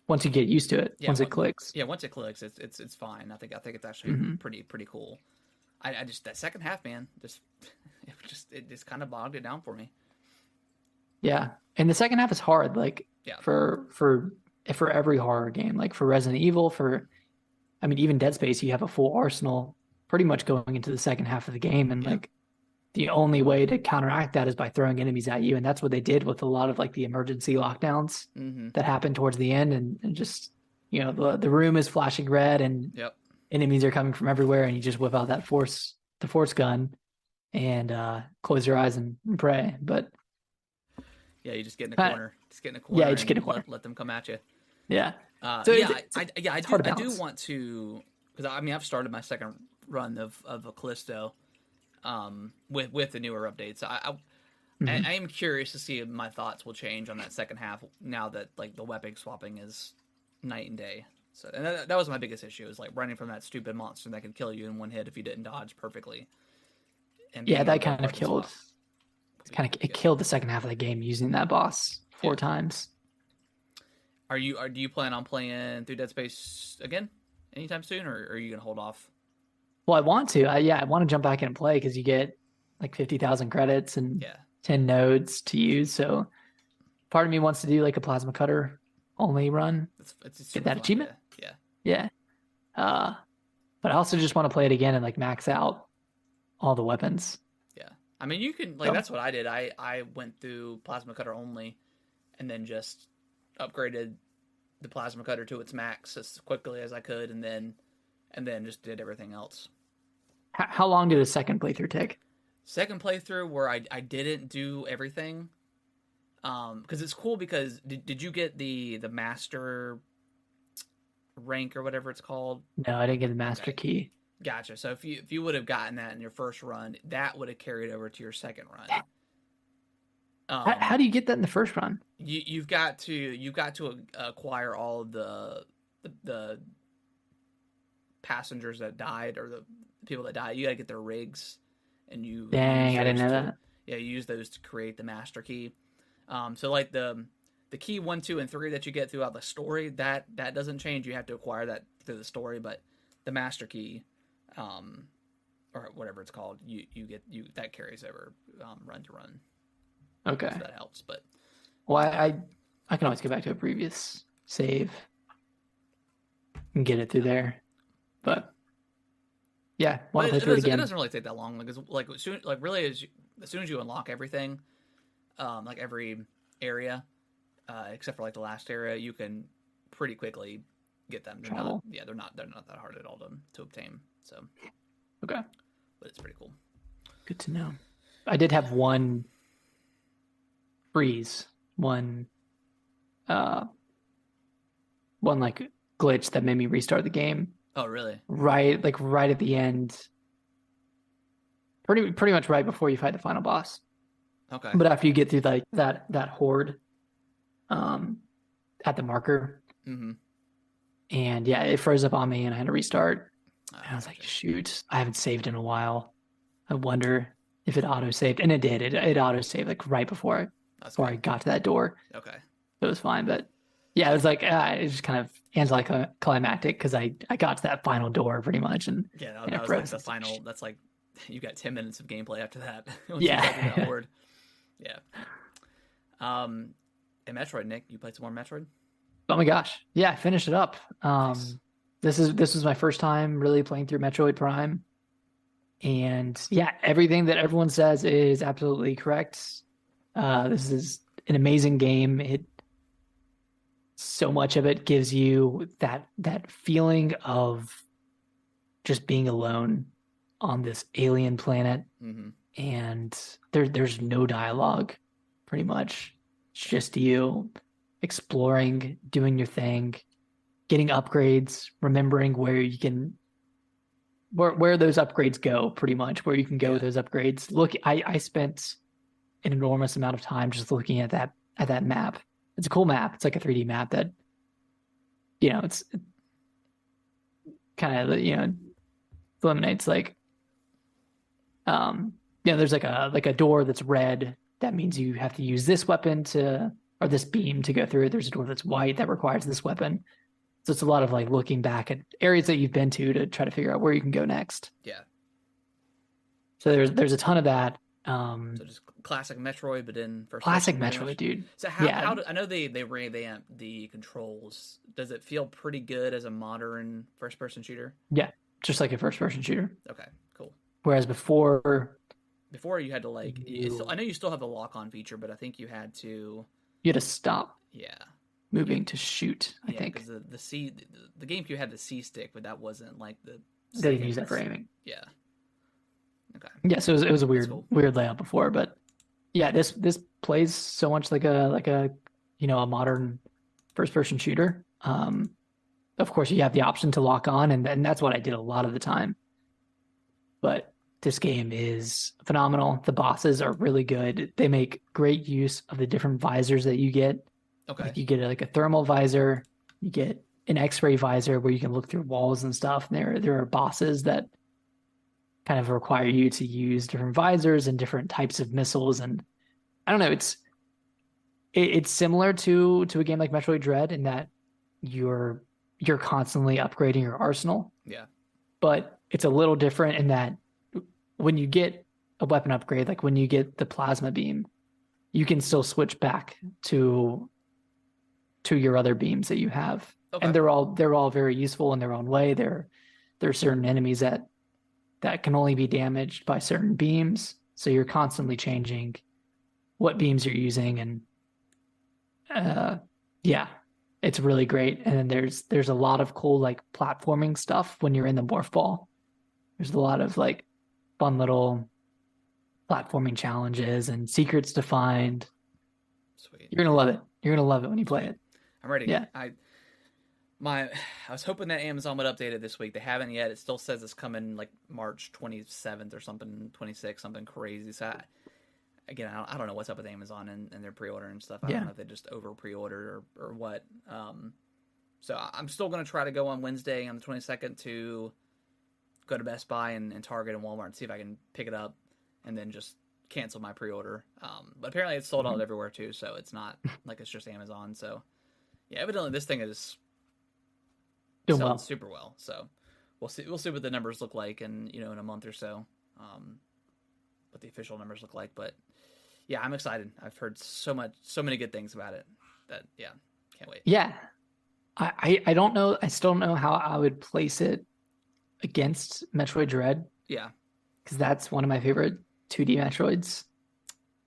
once you get used to it, once it clicks. Yeah, once it clicks, it's fine. I think it's actually pretty cool. I just that second half, man, it just kind of bogged it down for me. Yeah, and the second half is hard. Like for every horror game, like for Resident Evil, even Dead Space, you have a full arsenal pretty much going into the second half of the game, and like. The only way to counteract that is by throwing enemies at you. And that's what they did with a lot of like the emergency lockdowns that happened towards the end. And just, the room is flashing red and enemies are coming from everywhere. And you just whip out the force gun and close your eyes and pray. But yeah, you just get in a corner. Yeah, you just get in a corner. Let them come at you. Yeah. I do want to, because I've started my second run of a Callisto. With the newer updates, I am curious to see if my thoughts will change on that second half now that like the weapon swapping is night and day. So and that was my biggest issue, is like running from that stupid monster that could kill you in one hit if you didn't dodge perfectly. And that kind of killed. It killed the second half of the game using that boss 4 times. Do you plan on playing through Dead Space again anytime soon, or are you gonna hold off? Well, I want to. I want to jump back in and play because you get like 50,000 credits and 10 nodes to use. So part of me wants to do like a plasma cutter only run. It's get that achievement. Yeah. But I also just want to play it again and like max out all the weapons. Yeah. I mean, you can that's what I did. I went through plasma cutter only and then just upgraded the plasma cutter to its max as quickly as I could and then just did everything else. How long did a second playthrough take? Second playthrough where I didn't do everything. Because it's cool because did you get the master rank or whatever it's called? No, I didn't get the master key. Gotcha. So if you would have gotten that in your first run, that would have carried over to your second run. How do you get that in the first run? You've got to acquire all of the passengers that died or the people that died. You gotta get their rigs, and you. Dang, I didn't know that. Yeah, you use those to create the master key. So like the key 1, 2, and 3 that you get throughout the story, that doesn't change. You have to acquire that through the story, but the master key, or whatever it's called, you get that carries over run to run. Okay, so that helps. But I can always go back to a previous save and get it through there. But yeah, want to play through it again. It doesn't really take that long. As soon as you unlock everything, like every area, except for like the last area, you can pretty quickly get them. They're not that hard at all to obtain. So okay, but it's pretty cool. Good to know. I did have one freeze, one like glitch that made me restart the game. Oh, really? Right at the end. Pretty much right before you fight the final boss. Okay. But after you get through like that horde um at the marker, Mm-hmm. and yeah, it froze up on me and I had to restart. And I was like, Gotcha. shoot, I haven't saved in a while. I wonder if it auto saved, and it did. It auto saved like right That's before good. I got to that door. Okay. So it was fine. But yeah, it was like it just kind of anticlimactic because I got to that final door pretty much, Yeah, and that it was like froze. the It's like, final. That's like you got 10 minutes of gameplay after that once you got through that yeah. horde. Yeah. Um, and Metroid, Nick, you played some more Metroid? Oh my gosh. Yeah, I finished it up. Nice. This was my first time really playing through Metroid Prime. And yeah, everything that everyone says is absolutely correct. This is an amazing game. It so much of it gives you that feeling of just being alone on this alien planet, Mm-hmm. and there's no dialogue, pretty much. It's just you exploring, doing your thing, getting upgrades, remembering where those upgrades go, pretty much where you can go with Yeah. those upgrades. Look, I spent an enormous amount of time just looking at that map. It's a cool map. It's like a 3D map that it's kind of eliminates like there's like a door that's red. That means you have to use this weapon or this beam to go through it. There's a door that's white that requires this weapon. So it's a lot of like looking back at areas that you've been to try to figure out where you can go next. Yeah. So there's a ton of that. So just classic Metroid, but in first Classic person, pretty Metroid, much. dude. So Yeah, how do, I know they revamped the controls. Does it feel pretty good as a modern first person shooter? yeah, just like a first person shooter. Okay, cool. Whereas before Before you had to like, I you know you still have the lock on feature, but I think you had to, you had to stop yeah, moving to shoot. I yeah, think because the GameCube had the C stick, but that wasn't like the they didn't second. use that for aiming. Yeah. Okay. Yeah, so it was a That's weird cool. weird layout before, but yeah, this plays so much like a modern first person shooter. Of course, you have the option to lock on, and that's what I did a lot of the time. But this game is phenomenal. The bosses are really good. They make great use of the different visors that you get. Okay. Like you get like a thermal visor, you get an X-ray visor where you can look through walls and stuff. And there are bosses that kind of require you to use different visors and different types of missiles. And I don't know, it's similar to a game like Metroid Dread in that you're constantly upgrading your arsenal, Yeah. but it's a little different in that when you get a weapon upgrade, like when you get the plasma beam, you can still switch back to your other beams that you have. Okay. And they're all very useful in their own way. There are certain enemies that can only be damaged by certain beams, so you're constantly changing what beams you're using, and yeah, it's really great. And then there's a lot of cool like platforming stuff when you're in the morph ball. There's a lot of like fun little platforming challenges and secrets to find. Sweet. You're gonna love it. You're gonna love it when you play it. I'm ready. Yeah. I was hoping that Amazon would update it this week. They haven't yet. It still says it's coming like March 27th or something, 26th, something crazy. So I don't know what's up with Amazon and their pre-order and stuff. I Yeah. don't know if they just over pre-ordered or what. So I'm still going to try to go on Wednesday on the 22nd to go to Best Buy and Target and Walmart and see if I can pick it up and then just cancel my pre-order. But apparently it's sold out everywhere too, so it's not like it's just Amazon. So yeah, evidently this thing is Doing selling well. super well. So we'll see what the numbers look like in a month or so. What the official numbers look like, but yeah, I'm excited. I've heard so many good things about it that yeah, can't wait. Yeah. I don't know. I still don't know how I would place it against Metroid Dread, Yeah, because that's one of my favorite 2D Metroids.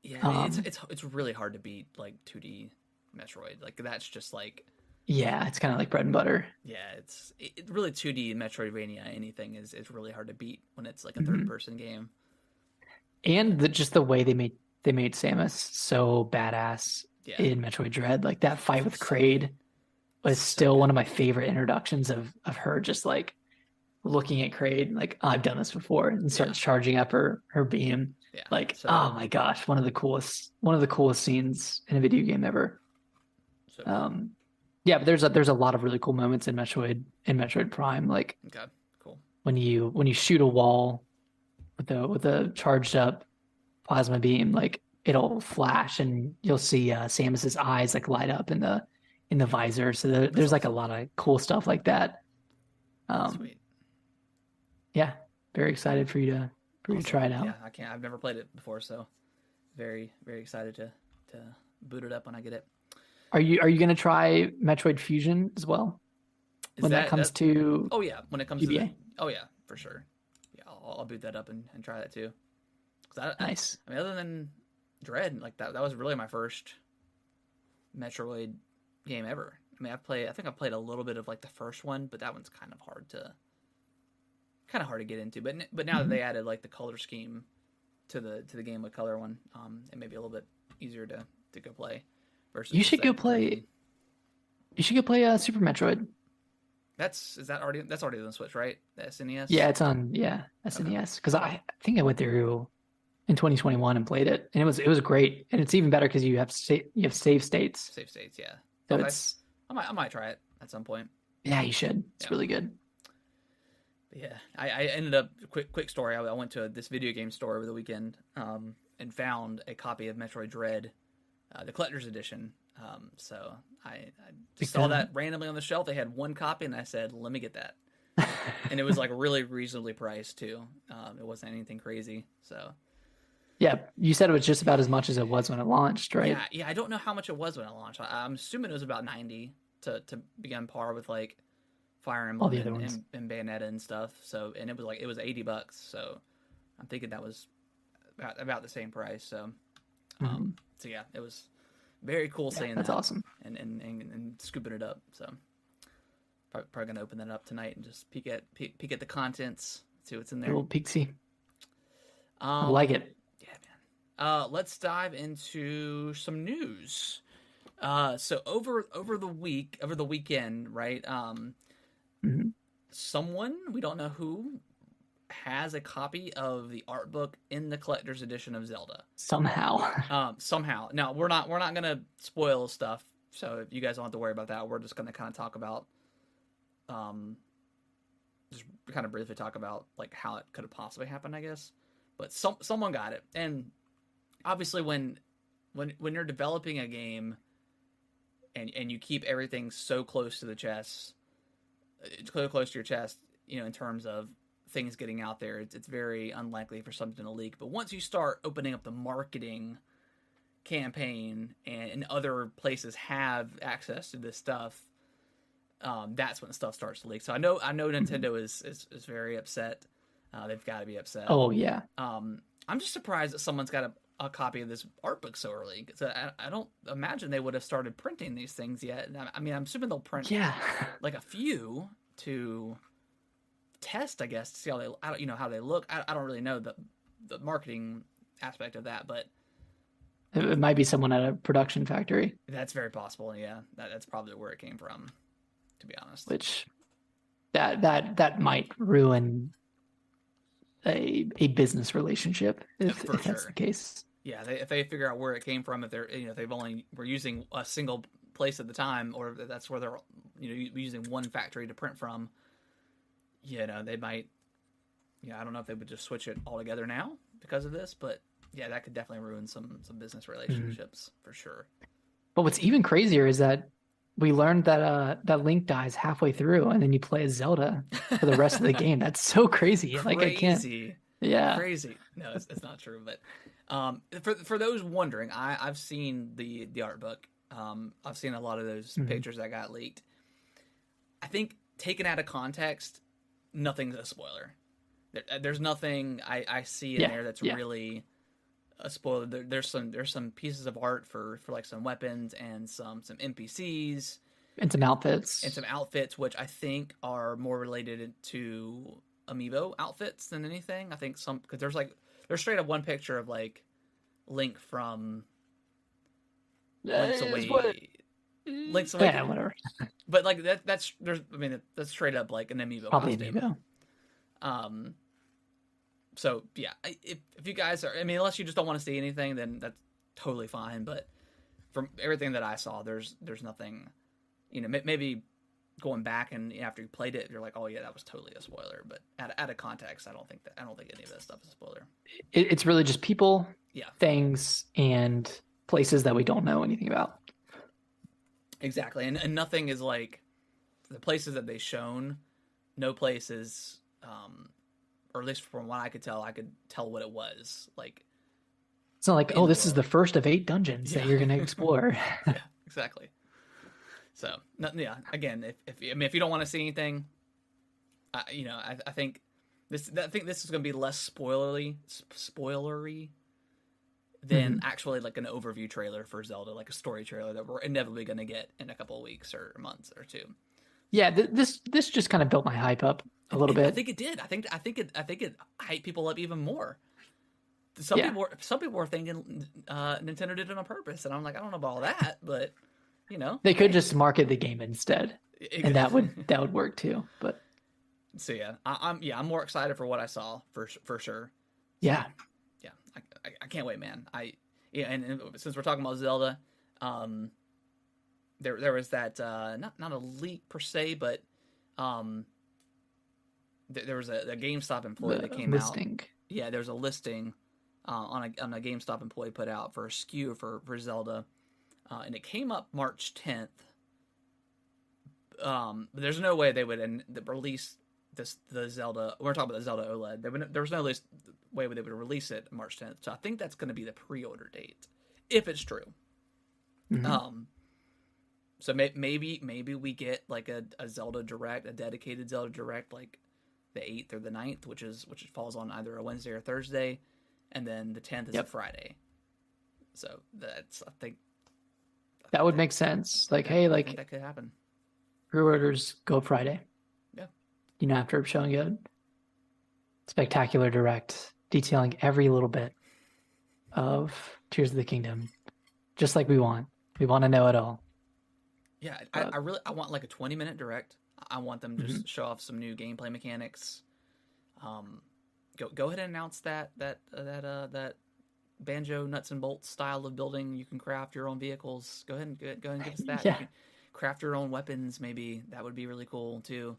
yeah. It's really hard to beat like 2D Metroid. Like that's just like Yeah, it's kind of like bread and butter. yeah, it's really 2D Metroidvania. Anything is really hard to beat when it's like a third person game. And just the way they made Samus so badass Yeah, in Metroid Dread, like that fight with So Kraid was So still good. one of my favorite introductions of her just like looking at Kraid like, oh, I've done this before, and starts charging up her beam. Yeah. Like, So oh my gosh, one of the coolest scenes in a video game ever. so cool. Um, yeah, but there's a lot of really cool moments in Metroid Prime, like Okay. Cool. when you shoot a wall with a charged up plasma beam, like it'll flash and you'll see Samus's eyes like light up in the visor. So That's there's like a awesome. lot of cool stuff like that. Um, Sweet. yeah, very excited for you to Awesome. try it Yeah, out. I can't. I've never played it before, so very very excited to boot it up when I get it. Are you gonna try Metroid Fusion as well Is when that that comes that? to Oh yeah, when it comes to the. GBA? Oh yeah, for sure. Yeah, I'll boot that up and try that too. Cause Nice. I mean, other than Dread, like that was really my first Metroid game ever. I mean, I think I've played a little bit of like the first one, but that one's kind of hard to get into. But now that Mhm. they added like the color scheme to the Game Boy Color one, it may be a little bit easier to go play versus You just should go that green. play. You should go play Super Metroid. That's already on the Switch, right? The SNES. Yeah, it's on Okay. SNES because I think I went through in 2021 and played it, and it was great, and it's even better because you have save states, Save states, yeah. so Okay. it's I might try it at some point. yeah, you should. It's Yeah. really good. But yeah. I ended up quick story. I went to this video game store over the weekend, and found a copy of Metroid Dread, the collector's edition. So I Pick just saw that that up. randomly on the shelf. They had one copy, and I said, "Let me get that." And it was like really reasonably priced too. It wasn't anything crazy. So Yeah, you said it was just about as much as it was when it launched, right? yeah. I don't know how much it was when it launched. I'm assuming it was about 90 to be on par with like Fire All Emblem the other ones. and Bayonetta and stuff. So and it was $80. So I'm thinking that was about the same price. So Mhm. so yeah, it was very cool Yeah, seeing that's that awesome. and scooping it up. So probably gonna open that up tonight and just peek at the contents, see what's in A there. little Pixie. I Um, like it. yeah, man. Let's dive into some news. So over the weekend, right? Mhm. Someone we don't know who has a copy of the art book in the collector's edition of Zelda. Somehow. Somehow. Now we're not gonna spoil stuff, so you guys don't have to worry about that. We're just gonna kind of talk about, um, just kind of briefly talk about like how it could have possibly happened, I guess. But someone got it, and obviously when you're developing a game and you keep everything so close to the chest, close to your chest, in terms of things getting out there, it's very unlikely for something to leak. But once you start opening up the marketing campaign and other places have access to this stuff, that's when stuff starts to leak. So I know Mhm. Nintendo is very upset. They've got to be upset. Oh yeah. I'm just surprised that someone's got a copy of this art book so early. 'Cause I don't imagine they would have started printing these things yet. I mean, I'm assuming they'll print Yeah. like a few to test, I guess, to see how they, I don't, how they look. I don't really know the marketing aspect of that, but It might be someone at a production factory, that's very possible. Yeah, that's probably where it came from, to be honest. which that might ruin a business relationship For if that's the sure. case. Yeah, if they figure out where it came from, if they're if they've only were using a single place at the time, or if that's where they're using one factory to print from, they might. I don't know if they would just switch it altogether now because of this, but yeah, that could definitely ruin some business Mhm. relationships for sure. But what's even crazier is that we learned that that Link dies halfway through, and then you play as Zelda for the rest of the game. That's so crazy. Like I can't. Crazy, Yeah. crazy. No, it's not true. But for those wondering, I've seen the art book. I've seen a lot of those Mhm. pictures that got leaked. I think taken out of context, nothing's a spoiler. There's nothing I see in Yeah. there that's Yeah. really a spoiler. There's some pieces of art for like some weapons and some NPCs And some and outfits. some outfits, which I think are more related to amiibo outfits than anything. I think some because there's straight up one picture of like Link from Link's What? Away, Link's Yeah. Awakening, Whatever. but like that's straight up like an amiibo Probably costume. amiibo. Um, So yeah, if you guys are, I mean, unless you just don't want to see anything, then that's totally fine. But from everything that I saw, there's nothing, maybe going back and after you played it, you're like, oh yeah, that was totally a spoiler. But out of context, I don't think any of that stuff is a spoiler. It's really just people, Yeah, things, and places that we don't know anything about. exactly. And nothing is like the places that they shown. No place is, or at least from what I could tell what it was like. It's not like, oh, this is the first of 8 dungeons that you're going to explore. Yeah, exactly. So, yeah. Again, if you don't want to see anything, I think this is going to be less spoilery than actually like an overview trailer for Zelda, like a story trailer that we're inevitably going to get in a couple of weeks or months or two. Yeah, this just kind of built my hype up a little bit. I think it did. I think it hyped people up even more. Some people were thinking Nintendo did it on purpose, and I'm like, I don't know about all that, but they could just market the game instead, and that would work too. But so yeah, I'm more excited for what I saw for sure. Yeah, yeah, I can't wait, man. And since we're talking about Zelda, there was that not a leak per se, but there was a GameStop employee that came listing. out. Yeah, there's a listing on a GameStop employee put out for a SKU for Zelda, and it came up March 10th. But there's no way they would release the Zelda. We're talking about the Zelda OLED. There was no way they would release it March 10th. So I think that's going to be the pre-order date, if it's true. Mm-hmm. So maybe we get like a Zelda Direct, a dedicated Zelda Direct, like the 8th or the 9th, which falls on either a Wednesday or Thursday, and then the 10th is a Friday. So I think that would make sense. Like, hey, like that could happen. Pre-orders go Friday. Yeah. After showing a spectacular Direct detailing every little bit of Tears of the Kingdom, just like we want. We want to know it all. Yeah, I want like a 20-minute Direct. I want them to just show off some new gameplay mechanics. Go ahead and announce that Banjo nuts and bolts style of building. You can craft your own vehicles. Go ahead and give us that. Yeah. You can craft your own weapons. Maybe that would be really cool too.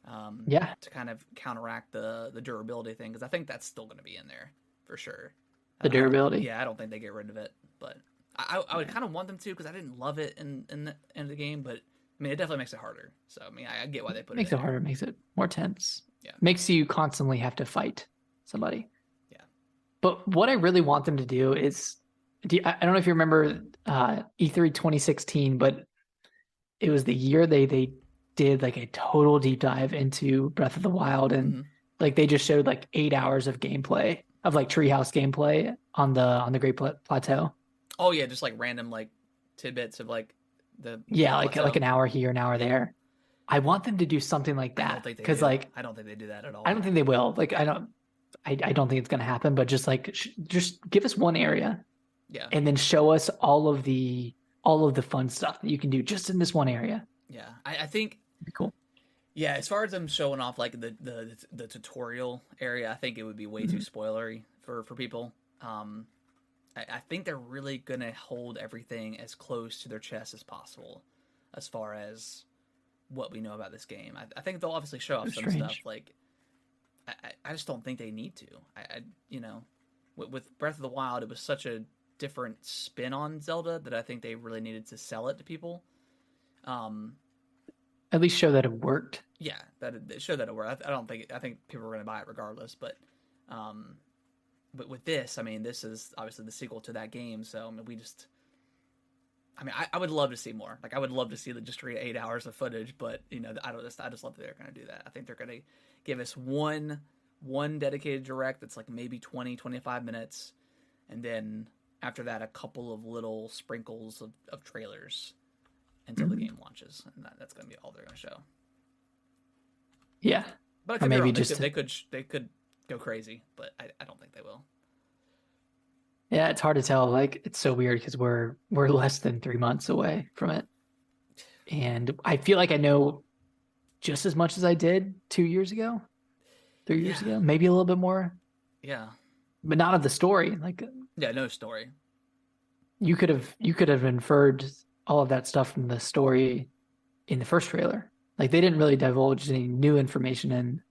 To kind of counteract the durability thing, because I think that's still going to be in there for sure. The durability. I don't think they get rid of it, but I would kind of want them to, because I didn't love it in the game, but I mean, it definitely makes it harder. So I mean, I get why they put it. Makes it harder. Makes it more tense. Yeah. Makes you constantly have to fight somebody. Yeah. But what I really want them to do is, I don't know if you remember E3 2016, but it was the year they did like a total deep dive into Breath of the Wild, and like they just showed like 8 hours of gameplay of like treehouse gameplay on the Great Plateau. Oh yeah, just like random like tidbits of like like an hour here, an hour there. I want them to do something like that, because like I don't think they do that at all. I don't think they will. Like I don't think it's gonna happen. But just like just give us one area, and then show us all of the fun stuff that you can do just in this one area. Yeah, I think it'd be cool. Yeah, as far as them showing off like the tutorial area, I think it would be way too spoilery for people. I think they're really gonna hold everything as close to their chest as possible, as far as what we know about this game. I think they'll obviously show off some stuff. Like, I just don't think they need to. With Breath of the Wild, it was such a different spin on Zelda that I think they really needed to sell it to people. At least show that it worked. Yeah, show that it worked. I think people are going to buy it regardless. But with this, I mean, this is obviously the sequel to that game. So I mean, I would love to see more. Like, I would love to see just 8 hours of footage. But I just love that they're going to do that. I think they're going to give us one dedicated Direct that's like maybe 20-25 minutes, and then after that, a couple of little sprinkles of trailers until the game launches, and that's going to be all they're going to show. Yeah, but maybe they could go crazy, but I don't think they will. Yeah, it's hard to tell. Like, it's so weird because we're less than 3 months away from it, and I feel like I know just as much as I did 2 years ago, 3 years ago, maybe a little bit more. Yeah. but not of the story. Like Yeah, no story. you could have inferred all of that stuff from the story in the first trailer. Like they didn't really divulge any new information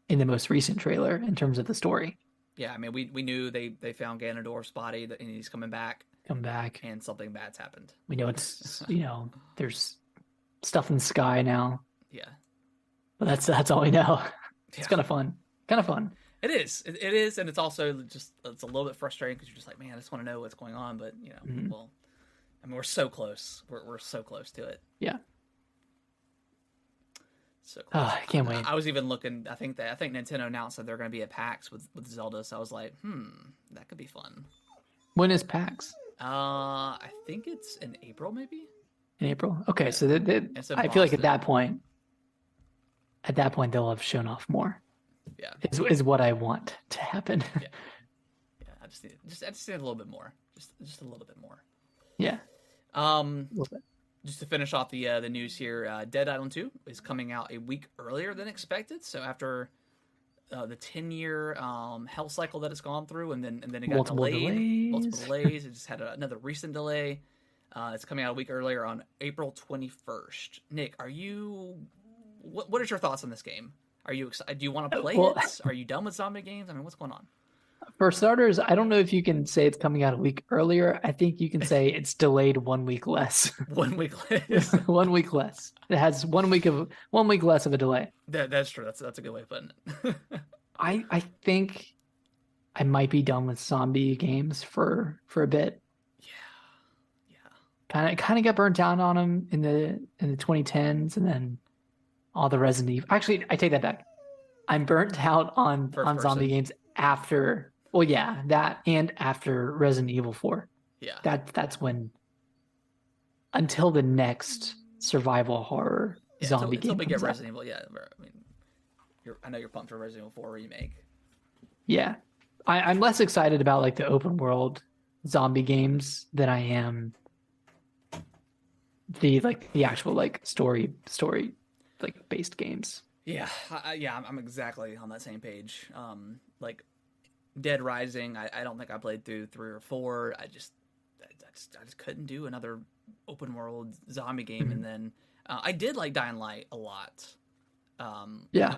in the most recent trailer in terms of the story. Yeah, I mean, we knew they found Ganondorf's body and he's coming back, Come back. and something bad's happened. We know it's there's stuff in the sky now, Yeah, but that's all we know. It's yeah, kind of fun. Kind of fun. it is. It is, and it's also just it's a little bit frustrating because you're just like, man, I just want to know what's going on, but well, I mean, we're so close. We're so close to it. Yeah. So close. I can't wait. I was even looking. I think Nintendo announced that they're going to be at PAX with Zelda. So I was like, that could be fun. When is PAX? I think it's in April, maybe. In April. Okay, Yeah. so I feel like at that point they'll have shown off more. Yeah, is what I want to happen. yeah. I just need a little bit more. Just a little bit more. Yeah. A little bit. Just to finish off the news here, Dead Island 2 is coming out a week earlier than expected. So after the 10-year hell cycle that it's gone through, and then it got Multiple delayed, delays. multiple delays. It just had another recent delay. It's coming out a week earlier on April 21st. Nick, what is your thoughts on this game? Are you excited? Do you want to play it? Are you done with zombie games? I mean, what's going on? For starters, I don't know if you can say it's coming out a week earlier. I think you can say it's delayed 1 week less. 1 week less. 1 week less. It has 1 week less of a delay. That's true. That's a good way of putting it. I think I might be done with zombie games for a bit. Yeah. Kind of got burnt down on them in the 2010s, and then all the Resident Evil. Actually, I take that back. I'm burnt out on zombie games after. Well, yeah, that and after Resident Evil 4. Yeah. That's when, until the next survival horror zombie game until we get comes out. Resident Evil. Yeah, I mean, I know you're pumped for Resident Evil 4 remake. Yeah, I'm less excited about like the open world zombie games than I am the actual like story like based games. Yeah, I'm exactly on that same page. Like Dead Rising, I don't think I played through 3 or 4. I just couldn't do another open world zombie game. Mm-hmm. And then I did like Dying Light a lot.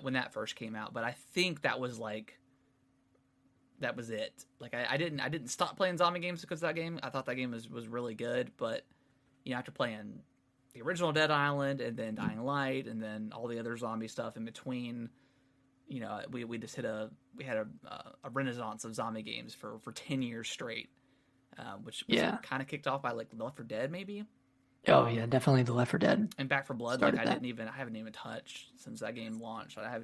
When that first came out, but I think that was it. Like I didn't stop playing zombie games because of that game. I thought that game was really good, but after playing the original Dead Island and then Dying Light and then all the other zombie stuff in between, we just we had a renaissance of zombie games for 10 years straight, which was kind of kicked off by like Left 4 Dead maybe. Oh yeah, definitely the Left 4 Dead and Back 4 Blood. Like I haven't even touched since that game launched. I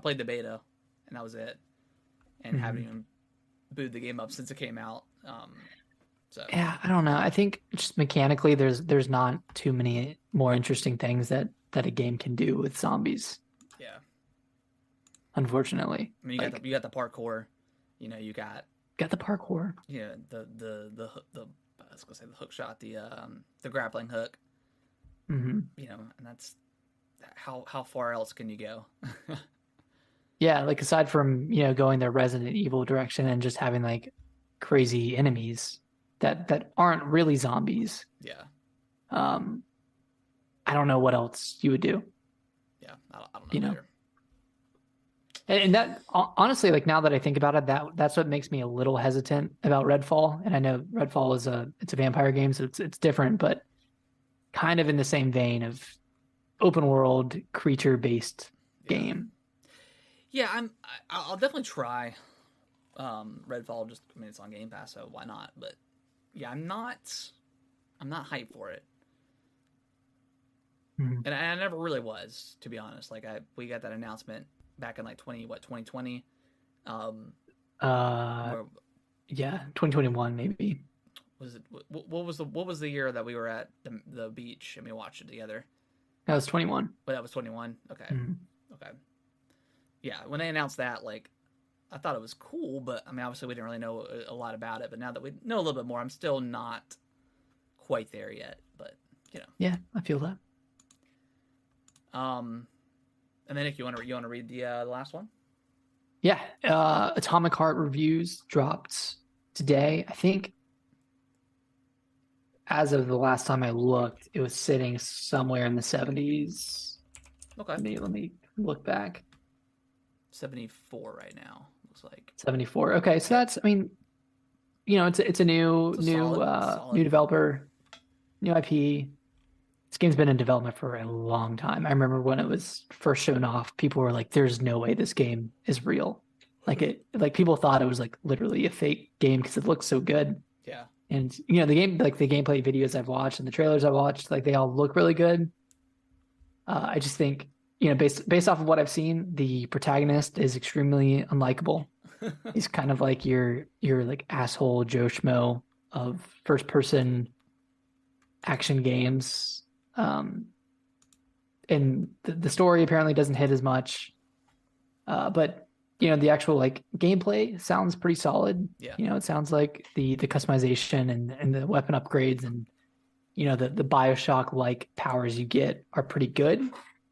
played the beta and that was it, and haven't even booted the game up since it came out. So yeah, I don't know. I think just mechanically, there's not too many more interesting things that a game can do with zombies. Yeah, unfortunately. I mean, you got the parkour. You got the parkour. Yeah, the I was gonna say the hook shot, the grappling hook. Mm-hmm. And that's how far else can you go? Yeah, like aside from going the Resident Evil direction and just having like crazy enemies that aren't really zombies. Yeah. I don't know what else you would do. Yeah, I don't know. Either. And that honestly, like now that I think about it, that's what makes me a little hesitant about Redfall. And I know Redfall is it's a vampire game, so it's different, but kind of in the same vein of open world creature based game. Yeah, I'll definitely try Redfall. It's on Game Pass, so why not? But yeah, I'm not hyped for it. Mm-hmm. And I never really was, to be honest. Like we got that announcement back in like 2020. Yeah, 2021 maybe. Was it what was the year that we were at the beach and we watched it together? That was 21. But that was 21. Okay. Mm-hmm. Okay. Yeah, when they announced that, like, I thought it was cool, but I mean, obviously we didn't really know a lot about it. But now that we know a little bit more, I'm still not quite there yet. But yeah, I feel that. And then Nick, you want to read the last one? Yeah, Atomic Heart reviews dropped today. I think as of the last time I looked, it was sitting somewhere in the 70s. Okay. Let me look back. 74 right now, looks like. 74. Okay, so Yeah. that's, I mean, it's a new It's a new solid, new solid. developer, new IP. This game's been in development for a long time. I remember when it was first shown off, people were like, "There's no way this game is real." Like people thought it was like literally a fake game because it looks so good. Yeah. And the game, like the gameplay videos I've watched and the trailers I've watched, like they all look really good. I just think, based off of what I've seen, the protagonist is extremely unlikable. He's kind of like your like asshole Joe Schmo of first person action games. Um, and the story apparently doesn't hit as much. But the actual like gameplay sounds pretty solid. Yeah. It sounds like the customization and the weapon upgrades and the BioShock like powers you get are pretty good,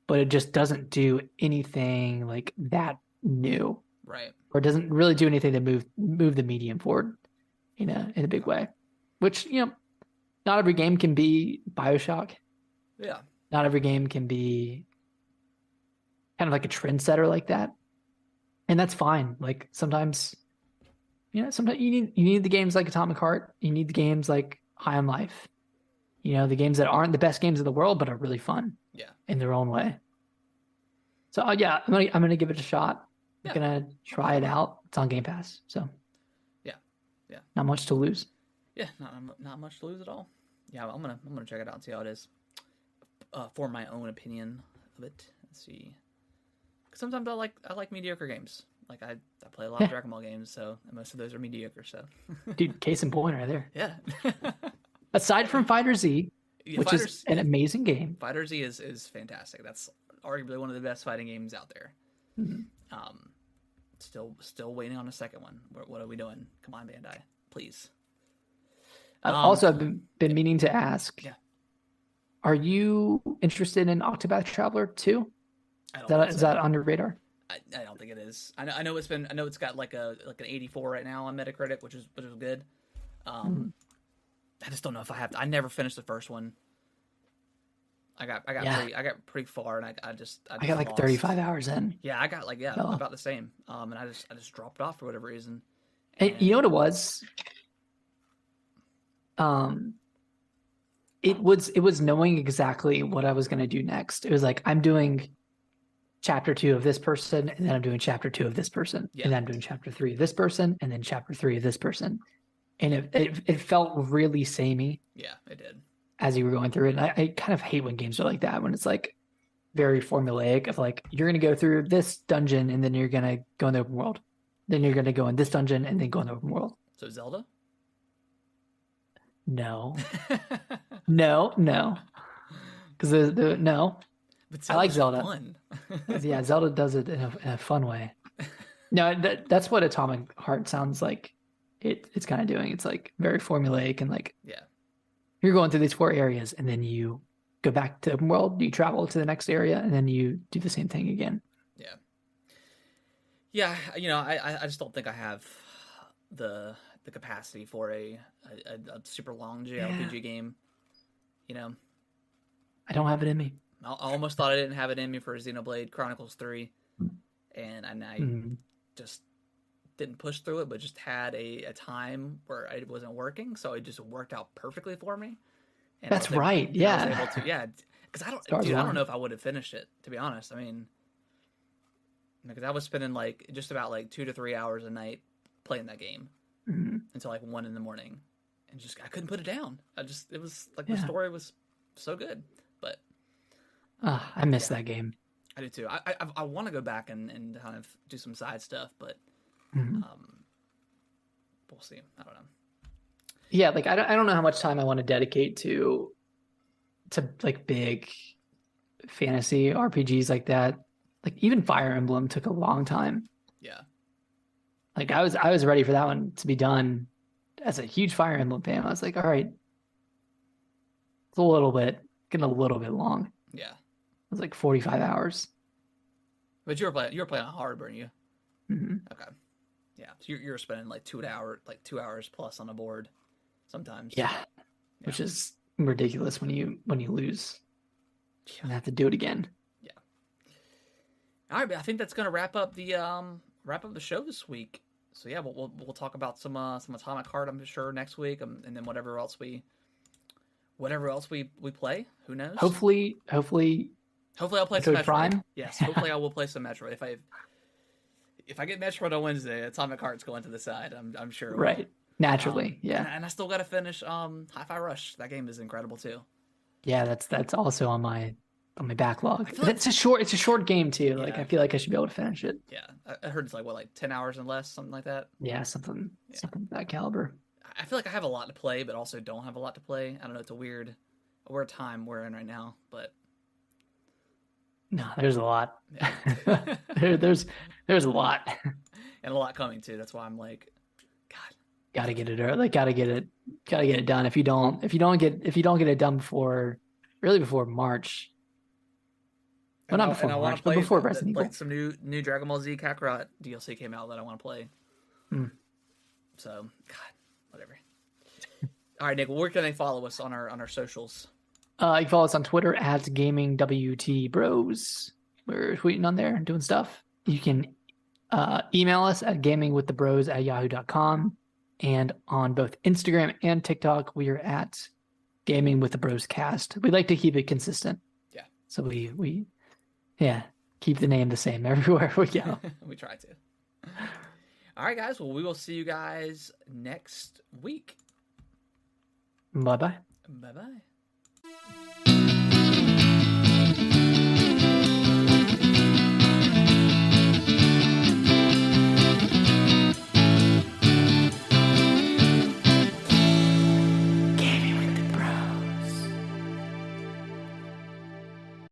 but it just doesn't do anything like that new, Right. or it doesn't really do anything to move the medium forward in a big way. Which, not every game can be BioShock. Yeah. Not every game can be kind of like a trendsetter like that. And that's fine. Like sometimes you need the games like Atomic Heart. You need the games like High on Life. The games that aren't the best games in the world, but are really fun Yeah. in their own way. So yeah, I'm gonna give it a shot. I'm Yeah. gonna try it out. It's on Game Pass, so Yeah. Yeah. not much to lose. Yeah. Not much to lose at all. Yeah. I'm gonna check it out and see how it is. For my own opinion of it. Let's see. Because sometimes I like mediocre games. Like I play a lot of Dragon Ball games, so most of those are mediocre. So, Dude, case in point right there. yeah. Aside from Fighter Z, Yeah, which is an amazing game. Fighter Z is fantastic. That's arguably one of the best fighting games out there. Mhm. Still waiting on a second one. What are we doing? Come on, Bandai, please. Also, I've been meaning to ask. Yeah. Are you interested in Octopath Traveler 2? Is that on your radar? I don't think it is. I know it's got like an 84 right now on Metacritic, which is good. I just don't know if I have to. I never finished the first one. I got pretty far, and I just I got like lost. 35 hours in. Yeah, I got about the same. And I just dropped off for whatever reason. And you know what it was? It was knowing exactly what I was going to do next. It was like, I'm doing chapter 2 of this person, and then I'm doing chapter 2 of this person, Yeah. and then I'm doing chapter 3 of this person, and then chapter 3 of this person. And it felt really samey Yeah, it did. as you were going through it. And I kind of hate when games are like that, when it's like very formulaic of like, you're going to go through this dungeon, and then you're going to go in the open world. Then you're going to go in this dungeon, and then go in the open world. So Zelda? No. No. Because no. But I like Zelda's Zelda. fun. Yeah, Zelda does it in a fun way. No, that's what Atomic Heart sounds like. It's kind of doing. It's like very formulaic and like, Yeah. you're going through these 4 areas, and then you go back to open world, you travel to the next area, and then you do the same thing again. Yeah. Yeah, I just don't think I have the capacity for a super long JRPG game. I don't have it in me. I almost thought I didn't have it in me for Xenoblade Chronicles 3, and I just didn't push through it, but just had a time where it wasn't working, so it just worked out perfectly for me. And That's right. Yeah. I was able to, yeah, because I don't know if I would have finished it, to be honest. I mean, because I was spending like just about like 2 to 3 hours a night playing that game until like 1 in the morning, and just I couldn't put it down. It was like the story was so good, but I miss that game. I do too. I want to go back and kind of do some side stuff, but we'll see. I don't know. Yeah, like I don't know how much time I want to dedicate to like big fantasy RPGs like that. Like even Fire Emblem took a long time. Yeah. Like I was ready for that one to be done. As a huge Fire Emblem fan, I was like, all right, it's getting a little bit long. Yeah. It was like 45 hours. But you were playing on hard, weren't you? Hmm. Okay. Yeah. So you're spending like 2 hours plus on a board sometimes. Yeah, Yeah. which is ridiculous when you lose Yeah. and have to do it again. Yeah. All right, but I think that's gonna wrap up the show this week. So yeah, we'll talk about some Atomic Heart, I'm sure, next week, and then whatever else we play. Who knows? Hopefully, Hopefully I'll play some Metroid Metroid. Prime. Yes, hopefully I will play some Metroid. If I get Metroid on Wednesday, Atomic Heart's going to the side. I'm sure it will. Right. Naturally, yeah. And I still got to finish Hi-Fi Rush. That game is incredible too. Yeah, that's also on my backlog. I feel But like- it's a short game too. Like Yeah. I feel like I should be able to finish it. Yeah, I heard it's like 10 hours and less, something like that. Yeah, something of that caliber. I feel like I have a lot to play, but also don't have a lot to play. I don't know. It's a weird time we're in right now, but No, there's a lot. yeah. there's a lot. And a lot coming too. That's why I'm like, God, Gotta get it early. Like gotta get it done. If you don't get it done before March. Well, not before March, but before Resident Evil. Like some new Dragon Ball Z Kakarot DLC came out that I want to play. So, God, whatever. All right, Nick. Where can they follow us on our socials? You can follow us on Twitter at GamingWTBros. We're tweeting on there, doing stuff. You can email us at gamingwiththebros@yahoo.com. And on both Instagram and TikTok, we are at Gaming with the Bros Cast. We like to keep it consistent. Yeah. So we keep the name the same everywhere we go. We try to. All right, guys. Well, we will see you guys next week. Bye-bye. Bye-bye.